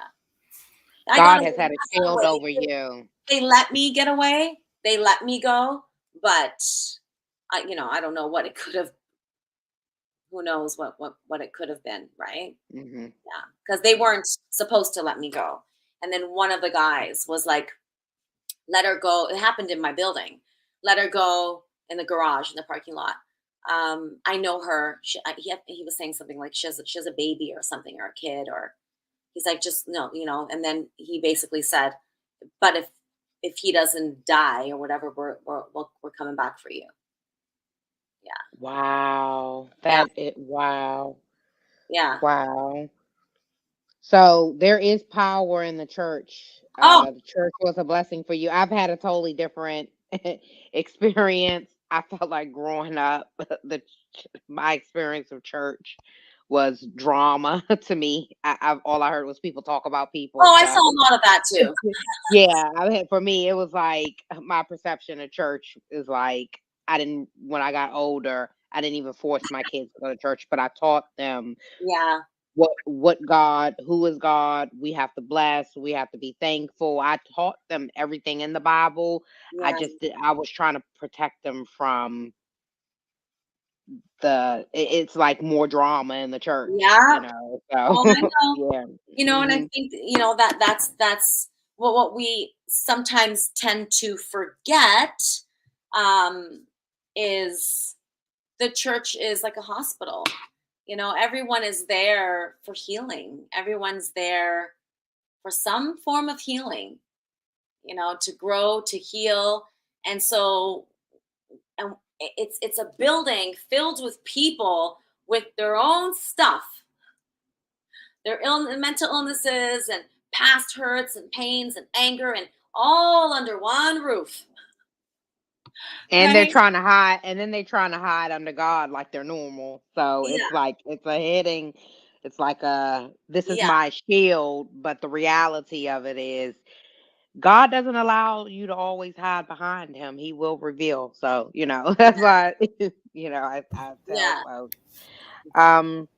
Speaker 2: I got
Speaker 1: God
Speaker 2: away.
Speaker 1: has had a
Speaker 2: I got
Speaker 1: shield
Speaker 2: away.
Speaker 1: over you.
Speaker 2: They let me get away. They let me go, but I don't know what it could have. Who knows what it could have been, right?
Speaker 1: Hmm.
Speaker 2: Yeah, because they
Speaker 1: Yeah.
Speaker 2: weren't supposed to let me go. And then one of the guys was like, "Let her go." It happened in my building. Let her go in the garage in the parking lot. I know her. He was saying something like she has a baby or something or a kid or he's like just no, And then he basically said, "But if he doesn't die or whatever, we're coming back for you." Yeah,
Speaker 1: Wow.
Speaker 2: yeah,
Speaker 1: Wow.
Speaker 2: yeah.
Speaker 1: Wow. So there is power in the church.
Speaker 2: Oh,
Speaker 1: The church was a blessing for you. I've had a totally different experience. I felt like growing up, my experience of church was drama to me. All I heard was people talk about people.
Speaker 2: oh, I saw
Speaker 1: So
Speaker 2: a lot of that too.
Speaker 1: yeah, for me, it was like my perception of church is like I didn't when I got older. I didn't even force my kids to go to church, but I taught them
Speaker 2: Yeah,
Speaker 1: what God, who is God, we have to bless, we have to be thankful. I taught them everything in the Bible.
Speaker 2: yeah,
Speaker 1: I was trying to protect them from it's like more drama in the church,
Speaker 2: yeah.
Speaker 1: So
Speaker 2: Oh, I know.
Speaker 1: yeah.
Speaker 2: And I
Speaker 1: Hmm.
Speaker 2: think that's what we sometimes tend to forget, um, is the church is like a hospital. Everyone is there for healing. Everyone's there for some form of healing. To grow, to heal, and so and it's a building filled with people with their own stuff, their mental illnesses and past hurts and pains and anger and all under one roof,
Speaker 1: And they're
Speaker 2: right?
Speaker 1: trying to hide, and then they're trying to hide under God like they're normal. So
Speaker 2: Yeah,
Speaker 1: it's like it's a hitting. It's like this is
Speaker 2: yeah,
Speaker 1: my shield, but the reality of it is God doesn't allow you to always hide behind him. He will reveal. So, that's why, I tell
Speaker 2: yeah.
Speaker 1: folks. Um,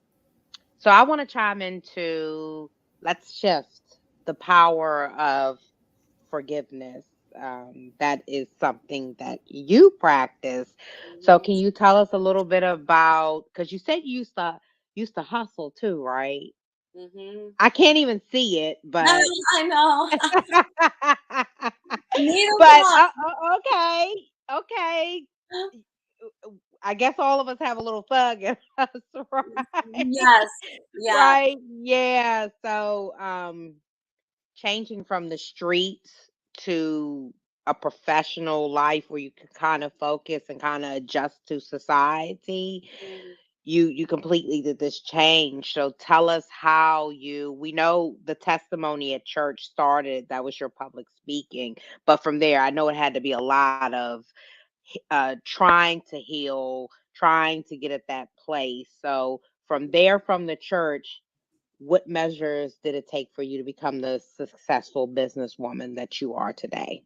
Speaker 1: so I want to chime into let's shift the power of forgiveness. That is something that you practice. So
Speaker 2: Mhm,
Speaker 1: can you tell us a little bit about because you said you used to hustle too, right?
Speaker 2: mhm.
Speaker 1: I can't even see it, but
Speaker 2: I know. Neither can
Speaker 1: but
Speaker 2: I.
Speaker 1: okay, okay. I guess all of us have a little thug in us, right?
Speaker 2: Yes, yeah.
Speaker 1: Right? Yeah. So, changing from the streets to a professional life where you can kind of focus and kind of adjust to society.
Speaker 2: Mm.
Speaker 1: You completely did this change. So tell us how we know the testimony at church started, that was your public speaking, but from there I know it had to be a lot of trying to heal, trying to get at that place. So from there, from the church, what measures did it take for you to become the successful businesswoman that you are today?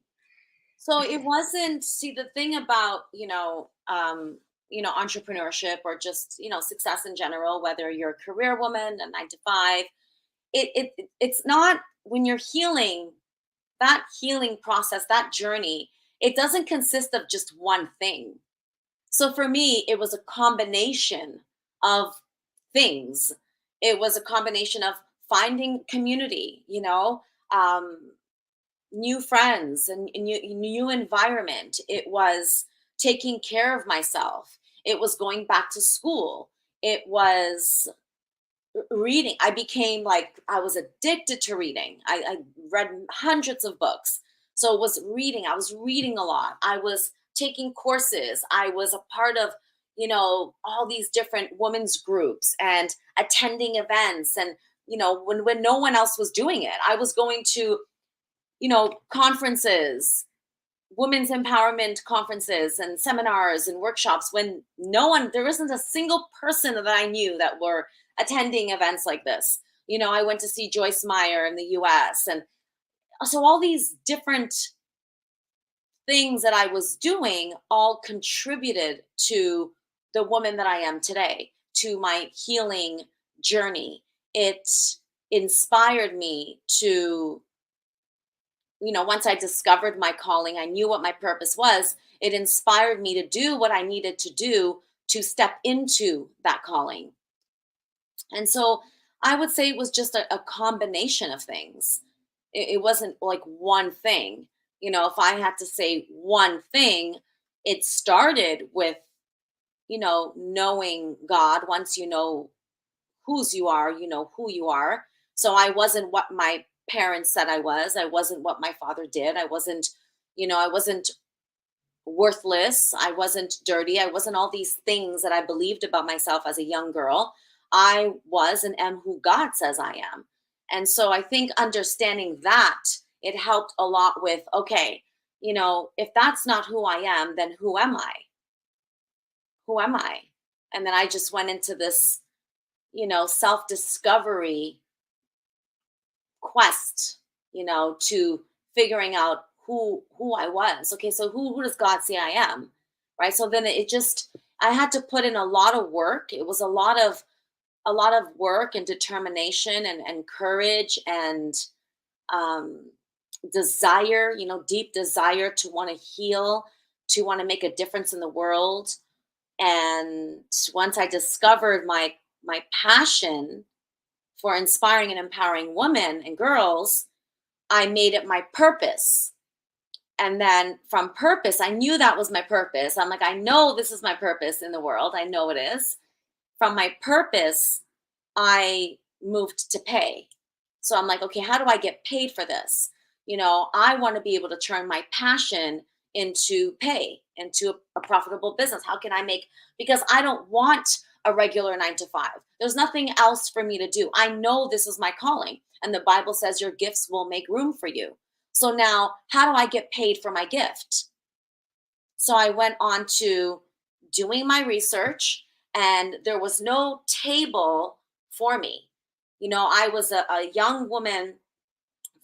Speaker 2: So it wasn't, see, the thing about, entrepreneurship or just, success in general, whether you're a career woman, a 9 to 5, it's not when you're healing, that healing process, that journey, it doesn't consist of just one thing. So for me, it was a combination of things. It was a combination of finding community, um, new friends and new environment. It was taking care of myself. It was going back to school. It was reading. I became like, I was addicted to reading. I read hundreds of books. So it was reading. I was reading a lot. I was taking courses. I was a part of, all these different women's groups and attending events. And, when no one else was doing it, I was going to, conferences, women's empowerment conferences and seminars and workshops when there isn't a single person that I knew that were attending events like this. I went to see Joyce Meyer in the US. And so all these different things that I was doing all contributed to the woman that I am today, to my healing journey. It inspired me to, once I discovered my calling, I knew what my purpose was. It inspired me to do what I needed to do to step into that calling. And so I would say it was just a combination of things. It wasn't like one thing. If I had to say one thing, it started with, knowing God. Once you know whose you are, you know who you are. So I wasn't what my parents said I was. I wasn't what my father did. I wasn't worthless. I wasn't dirty. I wasn't all these things that I believed about myself as a young girl. I was and am who God says I am. And so I think understanding that, it helped a lot with, okay, if that's not who I am, then who am I? Who am I? And then I just went into this, self-discovery quest, to figuring out who I was. Okay, so who does God say I am? Right? So then I had to put in a lot of work. It was a lot of work and determination and courage and desire, deep desire to want to heal, to want to make a difference in the world. And once I discovered my passion for inspiring and empowering women and girls, I made it my purpose. And then from purpose, I knew that was my purpose. I'm like, I know this is my purpose in the world. I know it is. From my purpose, I moved to pay. So I'm like, okay, how do I get paid for this? I want to be able to turn my passion into pay, into a profitable business. How can I because I don't want a regular 9 to 5. There's nothing else for me to do. I know this is my calling. And the Bible says your gifts will make room for you. So now, how do I get paid for my gift? So I went on to doing my research, and there was no table for me. I was a young woman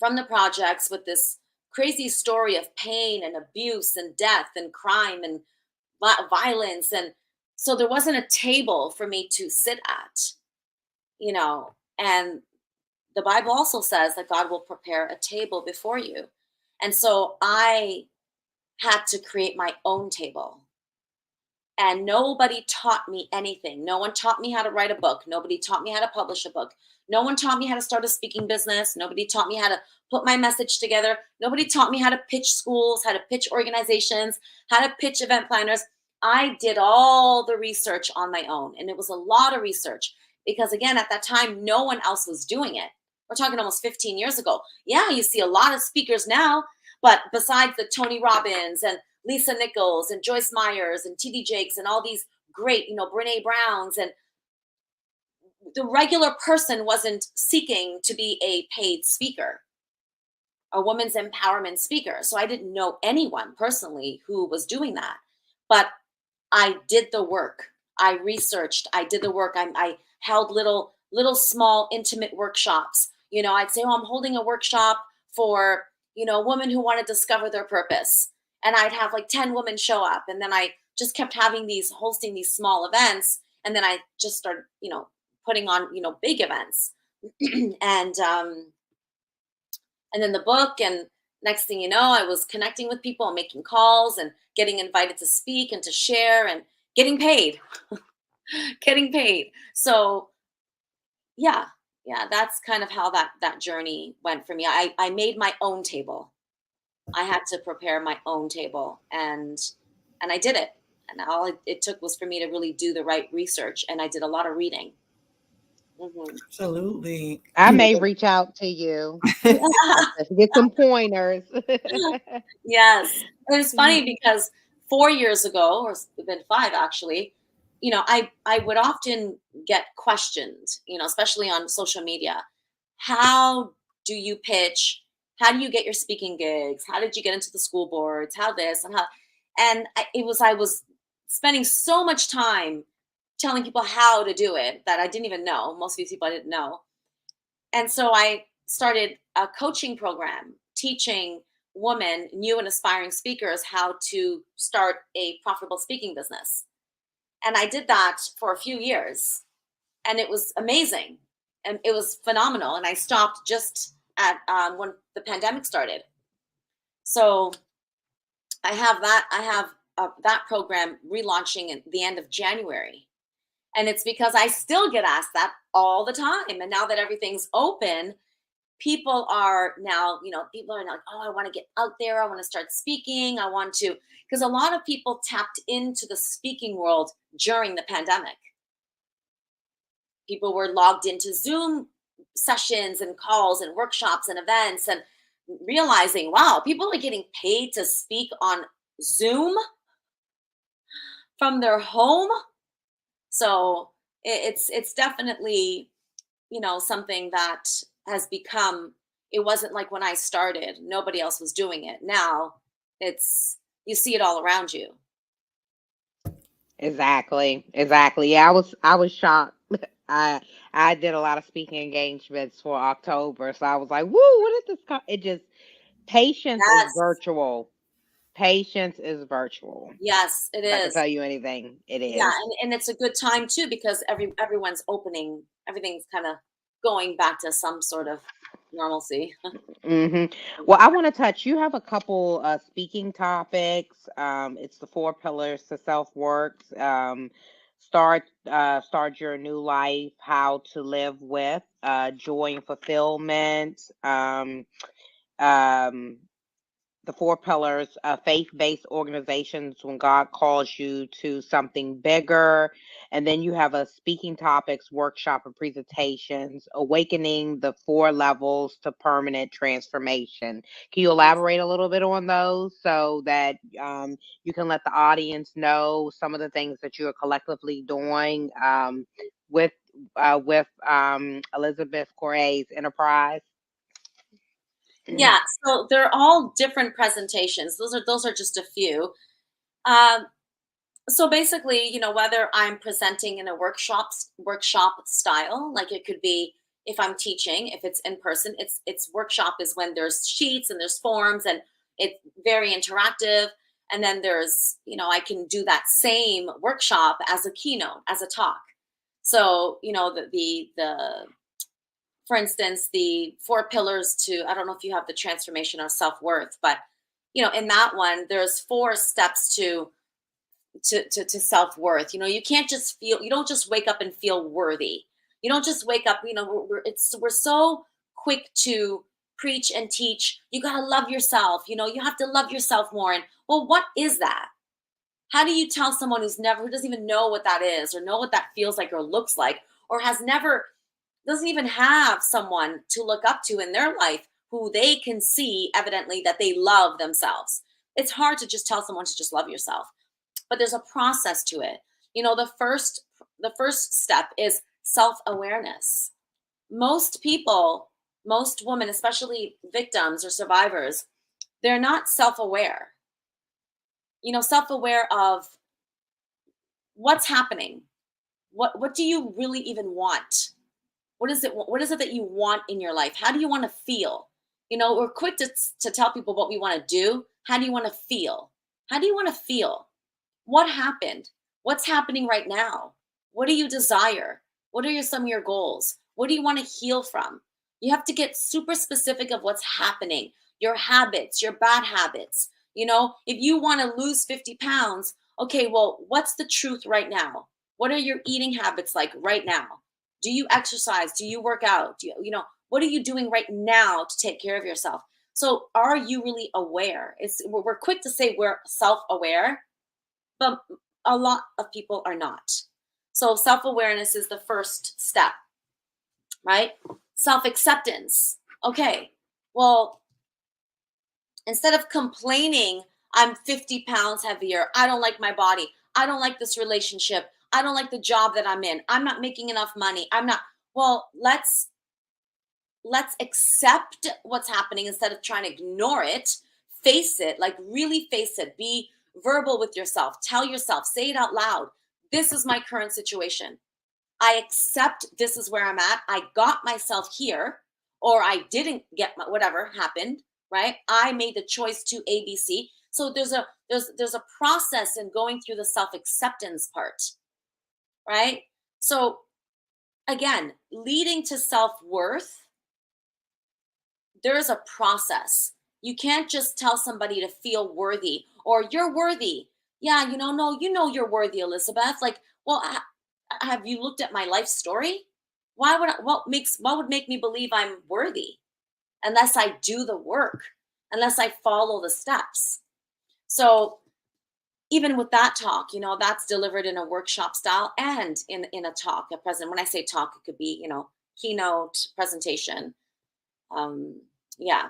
Speaker 2: from the projects with this crazy story of pain and abuse and death and crime and violence. And so there wasn't a table for me to sit at, and the Bible also says that God will prepare a table before you. And so I had to create my own table. And nobody taught me anything. No one taught me how to write a book. Nobody taught me how to publish a book. No one taught me how to start a speaking business. Nobody taught me how to put my message together. Nobody taught me how to pitch schools, how to pitch organizations, how to pitch event planners. I did all the research on my own. And it was a lot of research because, again, at that time, no one else was doing it. We're talking almost 15 years ago. Yeah, you see a lot of speakers now, but besides the Tony Robbins and Lisa Nichols and Joyce Myers and TD Jakes and all these great, Brene Browns, and the regular person wasn't seeking to be a paid speaker, a women's empowerment speaker. So I didn't know anyone personally who was doing that, but I did the work. I researched, I did the work. I held little small intimate workshops. I'd say, I'm holding a workshop for, women who want to discover their purpose. And I'd have like 10 women show up. And then I just kept hosting these small events. And then I just started, putting on, big events. and then the book, and next thing you know, I was connecting with people and making calls and getting invited to speak and to share and getting paid, getting paid. So yeah, that's kind of how that journey went for me. I made my own table. I had to prepare my own table, and I did it. And all it took was for me to really do the right research, and I did a lot of reading. Mhm.
Speaker 3: Absolutely.
Speaker 1: I may reach out to you to get some pointers.
Speaker 2: Yes. And it's funny because 4 years ago, or it's been 5 actually, I would often get questioned, especially on social media. How do you pitch? How do you get your speaking gigs? How did you get into the school boards? How this and how, and I was spending so much time telling people how to do it that I didn't even know. Most of these people I didn't know. And so I started a coaching program teaching women, new and aspiring speakers, how to start a profitable speaking business. And I did that for a few years, and it was amazing and it was phenomenal. And I stopped just at when the pandemic started. So I have that program relaunching at the end of January. And it's because I still get asked that all the time. And now that everything's open, people are now like, oh, I want to get out there. I want to start speaking. I want to, because a lot of people tapped into the speaking world during the pandemic. People were logged into Zoom sessions and calls and workshops and events and realizing, wow, people are getting paid to speak on Zoom from their home. So it's definitely, something that has become, it wasn't like when I started, nobody else was doing it. Now it's, you see it all around you.
Speaker 1: Exactly. Exactly. Yeah, I was shocked. I I did a lot of speaking engagements for October, so I was like, "Woo, what is this?" It just patience is
Speaker 2: Yes.
Speaker 1: virtual. Patience is virtual.
Speaker 2: Yes, it
Speaker 1: If I can
Speaker 2: is.
Speaker 1: tell you anything, it
Speaker 2: Yeah,
Speaker 1: is.
Speaker 2: and it's a good time too because everyone's opening, everything's kind of going back to some sort of normalcy.
Speaker 1: Hmm. Well, I want to touch. You have a couple speaking topics. It's the four pillars to self work. Start your new life. How to live with joy and fulfillment. Um, the four pillars, faith-based organizations when God calls you to something bigger. And then you have a speaking topics workshop and presentations, awakening the four levels to permanent transformation. Can you elaborate a little bit on those so that you can let the audience know some of the things that you are collectively doing with Elizabeth Correia's enterprise?
Speaker 2: Yeah, so they're all different presentations. Those are just a few. Um, so basically, whether I'm presenting in a workshop style, like it could be if I'm teaching, if it's in person, it's workshop is when there's sheets and there's forms and it's very interactive. And then there's, I can do that same workshop as a keynote, as a talk. So, the for instance, the four pillars to, I don't know if you have the transformation of self-worth, but in that one, there's 4 steps to self-worth. You can't just feel, you don't just wake up and feel worthy. You don't just wake up, we're so quick to preach and teach, you got to love yourself, you have to love yourself more. And well, what is that? How do you tell someone who doesn't even know what that is or know what that feels like or looks like, or has never, doesn't even have someone to look up to in their life who they can see evidently that they love themselves? It's hard to just tell someone to just love yourself, but there's a process to it. The first step is self-awareness. Most people, most women, especially victims or survivors, they're not self-aware. Self-aware of what's happening. What do you really even want? What is it that you want in your life? How do you want to feel? We're quick to tell people what we want to do. How do you want to feel? How do you want to feel? What happened? What's happening right now? What do you desire? What are some of your goals? What do you want to heal from? You have to get super specific of what's happening, your habits, your bad habits. If you want to lose 50 pounds, okay, well, what's the truth right now? What are your eating habits like right now? Do you exercise? Do you work out? What are you doing right now to take care of yourself? So are you really aware? We're quick to say we're self-aware, but a lot of people are not. So self-awareness is the first step. right? Self-acceptance. Okay, well, instead of complaining, I'm 50 pounds heavier, I don't like my body, I don't like this relationship, I don't like the job that I'm in, I'm not making enough money, I'm not, well, let's accept what's happening instead of trying to ignore it. Face it, like really face it. Be verbal with yourself. Tell yourself, say it out loud. This is my current situation. I accept this is where I'm at. I got myself here, or I didn't get whatever happened, right? I made the choice to ABC. So there's a process in going through the self-acceptance part, right? So again, leading to self-worth, there's a process. You can't just tell somebody to feel worthy or you're worthy. Yeah, no, you're worthy, Elizabeth. Like, well, have you looked at my life story? What would make me believe I'm worthy unless I do the work, unless I follow the steps? So even with that talk, that's delivered in a workshop style and in a talk, a present. When I say talk, it could be, keynote presentation. Yeah.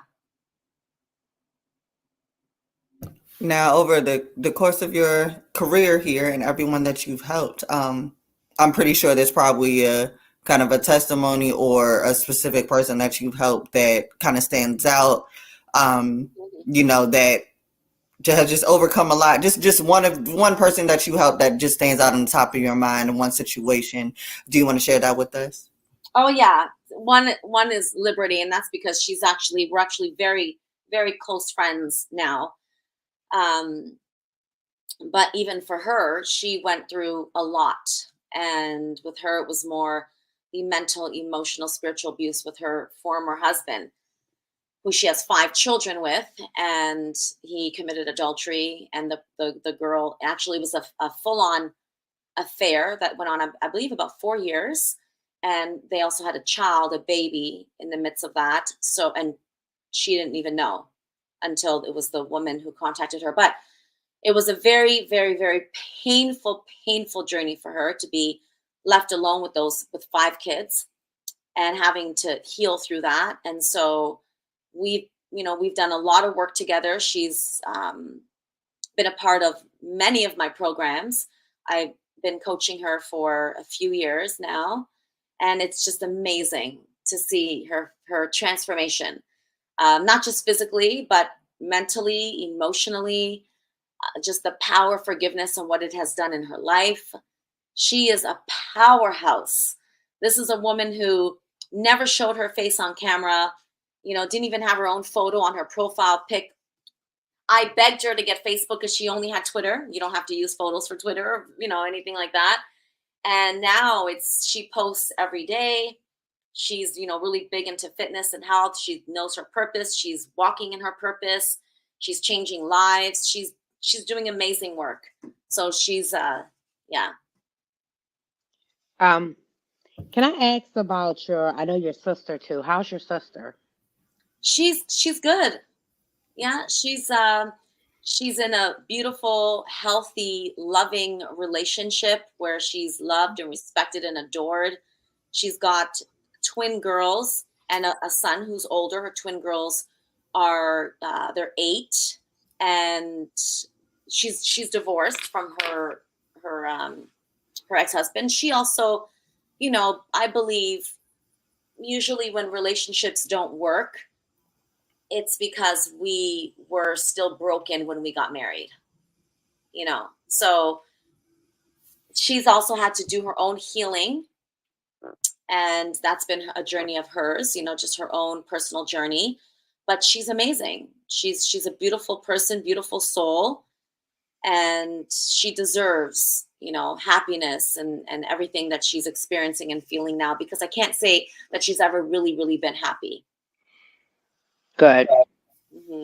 Speaker 3: Now, over the course of your career here and everyone that you've helped, I'm pretty sure there's probably a kind of a testimony or a specific person that you've helped that kind of stands out, that has just overcome a lot. Just one person that you helped that just stands out on the top of your mind in one situation. Do you want to share that with us?
Speaker 2: Oh yeah, one is Liberty, and that's because we're actually very, very close friends now. But even for her, she went through a lot, and with her, it was more the mental, emotional, spiritual abuse with her former husband, who she has 5 children with, and he committed adultery, and the girl actually was a full-on affair that went on, I believe, about 4 years. And they also had a baby in the midst of that. So, and she didn't even know until it was the woman who contacted her. But it was a very, very, very painful, painful journey for her to be left alone with 5 kids and having to heal through that. And so we've done a lot of work together. She's been a part of many of my programs. I've been coaching her for a few years now, and it's just amazing to see her transformation, not just physically, but mentally, emotionally, just the power of forgiveness and what it has done in her life. She is a powerhouse. This is a woman who never showed her face on camera, didn't even have her own photo on her profile pic. I begged her to get Facebook because she only had Twitter. You don't have to use photos for Twitter or, anything like that. And now she posts every day. She's, really big into fitness and health. She knows her purpose. She's walking in her purpose. She's changing lives. She's doing amazing work. So she's, yeah.
Speaker 1: Can I ask about I know your sister too. How's your sister?
Speaker 2: She's good. Yeah, she's in a beautiful, healthy, loving relationship where she's loved and respected and adored. She's got twin girls and a son who's older. Her twin girls are they're 8, and she's divorced from her ex-husband. She also, I believe usually when relationships don't work, it's because we were still broken when we got married, So she's also had to do her own healing, and that's been a journey of hers, just her own personal journey. But she's amazing. She's a beautiful person, beautiful soul, and she deserves, happiness and everything that she's experiencing and feeling now, because I can't say that she's ever really, really been happy.
Speaker 1: Good.
Speaker 2: Mm-hmm.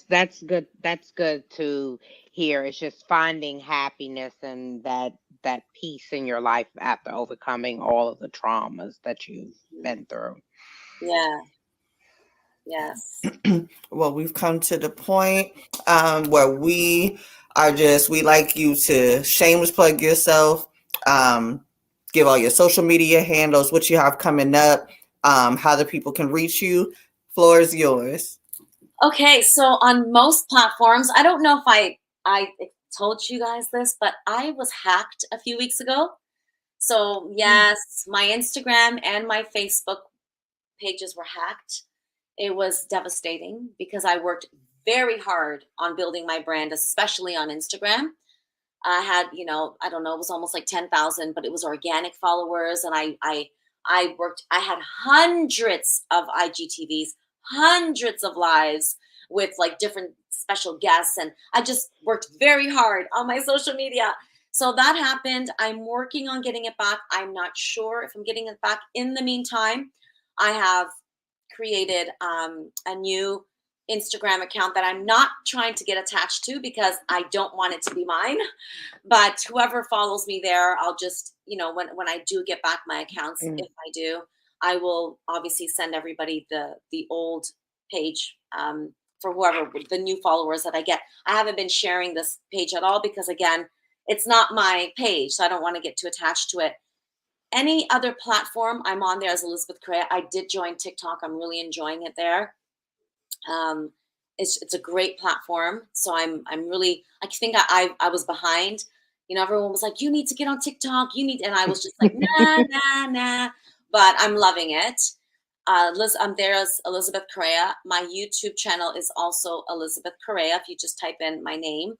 Speaker 1: That's good. That's good to hear. It's just finding happiness and that peace in your life after overcoming all of the traumas that you've been through.
Speaker 2: Yeah. Yes.
Speaker 3: Well, we've come to the point where we like you to shameless plug yourself, give all your social media handles, what you have coming up, how the people can reach you. Floor is yours.
Speaker 2: Okay, so on most platforms, I don't know if I told you guys this, but I was hacked a few weeks ago. So
Speaker 1: Mm.
Speaker 2: yes, my Instagram and my Facebook pages were hacked. It was devastating because I worked very hard on building my brand, especially on Instagram. I had, I don't know, it was almost like 10,000, but it was organic followers. And I worked, I had hundreds of IGTVs, hundreds of lives with like different special guests. And I just worked very hard on my social media. So that happened. I'm working on getting it back. I'm not sure if I'm getting it back. In the meantime, I have created a new Instagram account that I'm not trying to get attached to because I don't want it to be mine. But whoever follows me there, I'll just, when I do get back my accounts,
Speaker 1: Mm.
Speaker 2: if I do, I will obviously send everybody the old page for whoever the new followers that I get. I haven't been sharing this page at all because again, it's not my page, so I don't want to get too attached to it. Any other platform, I'm on there as Elizabeth Correia. I did join TikTok. I'm really enjoying it there. Um, it's a great platform. So I'm really, I think I was behind. Everyone was like, you need to get on TikTok. You need, and I was just like, nah, nah, nah. But I'm loving it. Liz, I'm there as Elizabeth Correia. My YouTube channel is also Elizabeth Correia. If you just type in my name,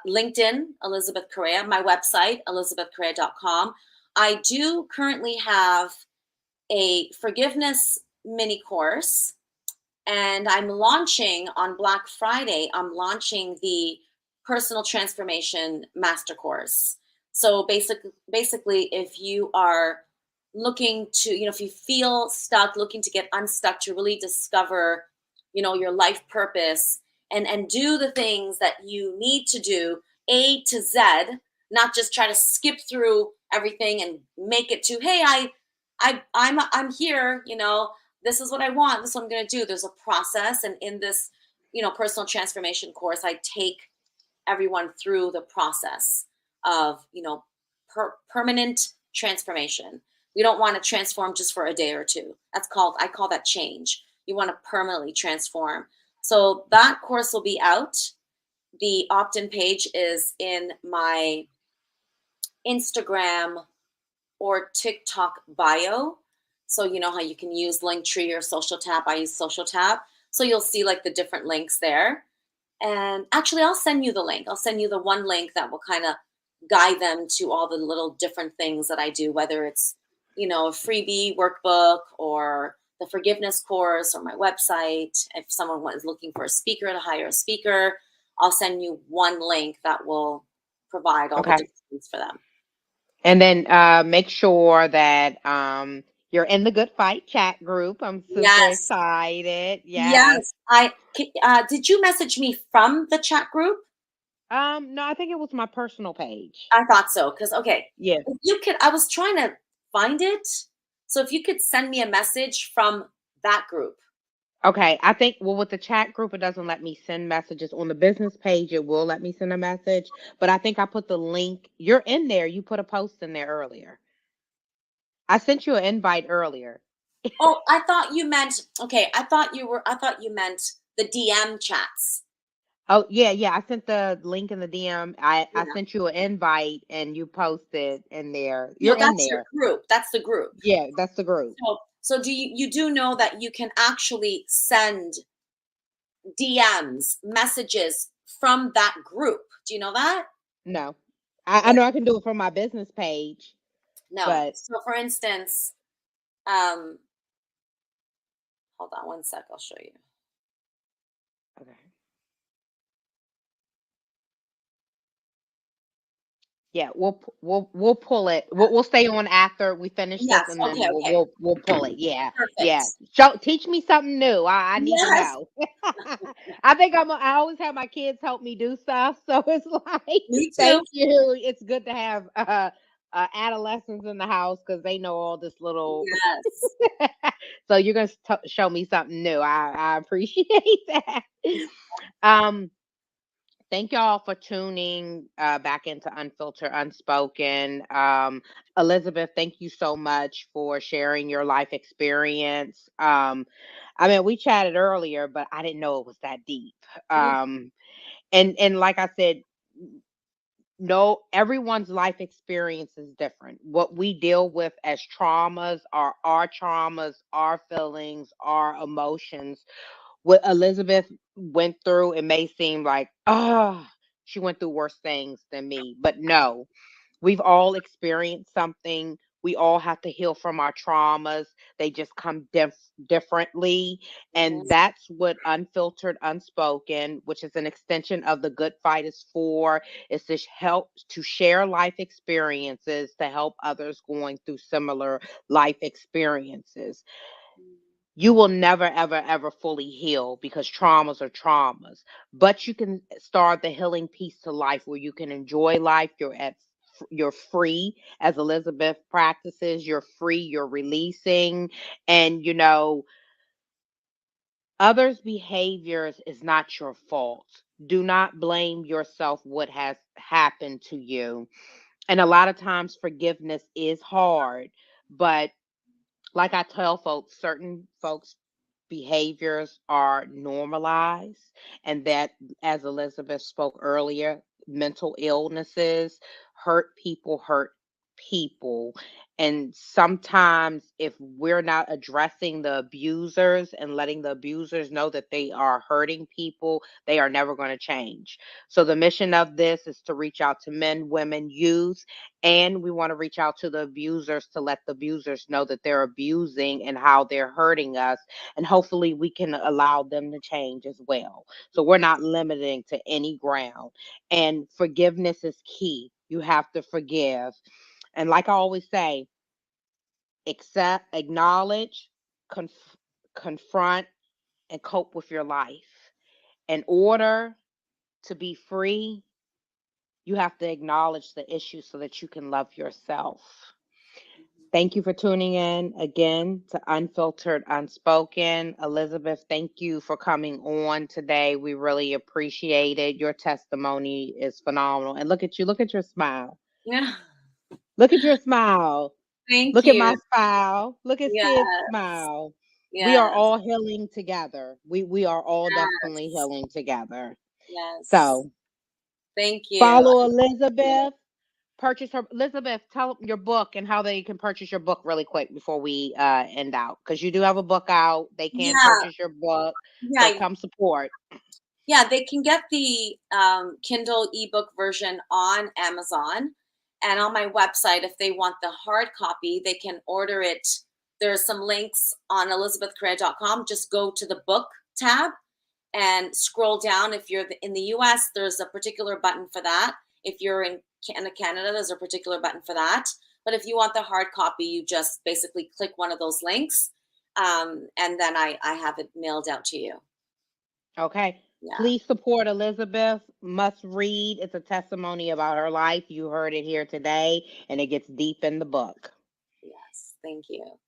Speaker 2: LinkedIn, Elizabeth Correia. My website, elizabethcorreia.com. I do currently have a forgiveness mini course, and I'm launching on Black Friday. I'm launching the personal transformation master course. So basically, if you are looking to, if you feel stuck, looking to get unstuck, to really discover, your life purpose and do the things that you need to do, A to Z, not just try to skip through everything and make it to, hey, I'm here, this is what I want. This is what I'm going to do. There's a process. And in this, personal transformation course, I take everyone through the process of, permanent transformation. We don't want to transform just for a day or two. I call that change. You want to permanently transform. So that course will be out. The opt-in page is in my Instagram or TikTok bio. So you know how you can use Linktree or Social Tap. I use Social Tap. So you'll see like the different links there. And actually, I'll send you the link. I'll send you the one link that will kind of guide them to all the little different things that I do, whether it's, a freebie workbook or the forgiveness course or my website. If someone is looking for a speaker to hire a speaker, I'll send you one link that will provide all the
Speaker 1: Okay.
Speaker 2: different things for them.
Speaker 1: And then make sure that you're in the Good Fight chat group. I'm super
Speaker 2: Yes.
Speaker 1: excited. Yes.
Speaker 2: Yes. Did you message me from the chat group?
Speaker 1: No, I think it was my personal page.
Speaker 2: I thought so. Because, okay,
Speaker 1: Yeah.
Speaker 2: if you could, I was trying to find it. So if you could send me a message from that group.
Speaker 1: Okay. I think, well, with the chat group, it doesn't let me send messages. On the business page, it will let me send a message. But I think I put the link. You're in there. You put a post in there earlier. I sent you an invite earlier.
Speaker 2: Oh, I thought you meant, okay, I thought you meant the DM chats.
Speaker 1: Oh, yeah, yeah. I sent the link in the DM. I
Speaker 2: Yeah.
Speaker 1: sent you an invite and you posted in there.
Speaker 2: No,
Speaker 1: You're in
Speaker 2: that's your
Speaker 1: there.
Speaker 2: group. That's the group.
Speaker 1: Yeah, that's the group.
Speaker 2: So you do know that you can actually send DMs, messages from that group. Do you know that?
Speaker 1: No. I know I can do it from my business page,
Speaker 2: No.
Speaker 1: but
Speaker 2: So for instance, hold on one sec, I'll show you.
Speaker 1: okay. Yeah, we'll pull it. We'll stay on after we finish this,
Speaker 2: Yes.
Speaker 1: and then
Speaker 2: Okay. Okay.
Speaker 1: we'll pull it. Yeah, yeah.
Speaker 2: Perfect.
Speaker 1: Teach me something new. I need to
Speaker 2: Yes.
Speaker 1: know. I think I always have my kids help me do stuff, so it's like
Speaker 2: Me too.
Speaker 1: thank you. It's good to have adolescents in the house because they know all this little.
Speaker 2: Yes.
Speaker 1: So you're gonna show me something new. I appreciate that. Um, Thank y'all for tuning back into Unfiltered Unspoken. Elizabeth, thank you so much for sharing your life experience. I mean, we chatted earlier, but I didn't know it was that deep.
Speaker 2: Yeah.
Speaker 1: And like I said, no, everyone's life experience is different. What we deal with as traumas are our traumas, our feelings, our emotions. What Elizabeth went through, it may seem like, oh, she went through worse things than me. But no, we've all experienced something. We all have to heal from our traumas. They just come differently.
Speaker 2: Mhm.
Speaker 1: And that's what Unfiltered Unspoken, which is an extension of The Good Fight, is for, is to help to share life experiences to help others going through similar life experiences. You will never, ever, ever fully heal because traumas are traumas. But you can start the healing piece to life where you can enjoy life. You're free, as Elizabeth practices. You're free. You're releasing, and others' behaviors is not your fault. Do not blame yourself what has happened to you. And a lot of times forgiveness is hard, but like I tell folks, certain folks' behaviors are normalized, and that, as Elizabeth spoke earlier, mental illnesses hurt people. And sometimes, if we're not addressing the abusers and letting the abusers know that they are hurting people, they are never going to change. So, the mission of this is to reach out to men, women, youth, and we want to reach out to the abusers to let the abusers know that they're abusing and how they're hurting us. And hopefully we can allow them to change as well. So we're not limiting to any ground. And forgiveness is key. You have to forgive. And like I always say, accept, acknowledge, confront, and cope with your life. In order to be free, you have to acknowledge the issue so that you can love yourself. Thank you for tuning in again to Unfiltered Unspoken. Elizabeth, thank you for coming on today. We really appreciate it. Your testimony is phenomenal. And look at you. Look at your smile.
Speaker 2: Yeah.
Speaker 1: Look at your smile.
Speaker 2: Thank
Speaker 1: Look at
Speaker 2: you.
Speaker 1: my smile. Look at Sid's
Speaker 2: Yes.
Speaker 1: smile. We are
Speaker 2: Yes.
Speaker 1: all healing together. We are all definitely
Speaker 2: Yes.
Speaker 1: healing together.
Speaker 2: Yes.
Speaker 1: So
Speaker 2: Thank you.
Speaker 1: follow Elizabeth. Purchase her. Elizabeth, tell them your book and how they can purchase your book really quick before we end out, because you do have a book out. They can
Speaker 2: Yeah.
Speaker 1: purchase your book, so
Speaker 2: Yeah.
Speaker 1: come support.
Speaker 2: Yeah. They can get the Kindle ebook version on Amazon and on my website. If they want the hard copy, they can order it. There's some links on elizabethcorreia.com. Just go to the book tab and scroll down. If you're in the US, there's a particular button for that. If you're in Canada, there's a particular button for that. But if you want the hard copy, you just basically click one of those links, and then I have it mailed out to you.
Speaker 1: Okay.
Speaker 2: Yeah.
Speaker 1: Please support Elizabeth. Must read. It's a testimony about her life. You heard it here today, and it gets deep in the book.
Speaker 2: Yes. Thank you.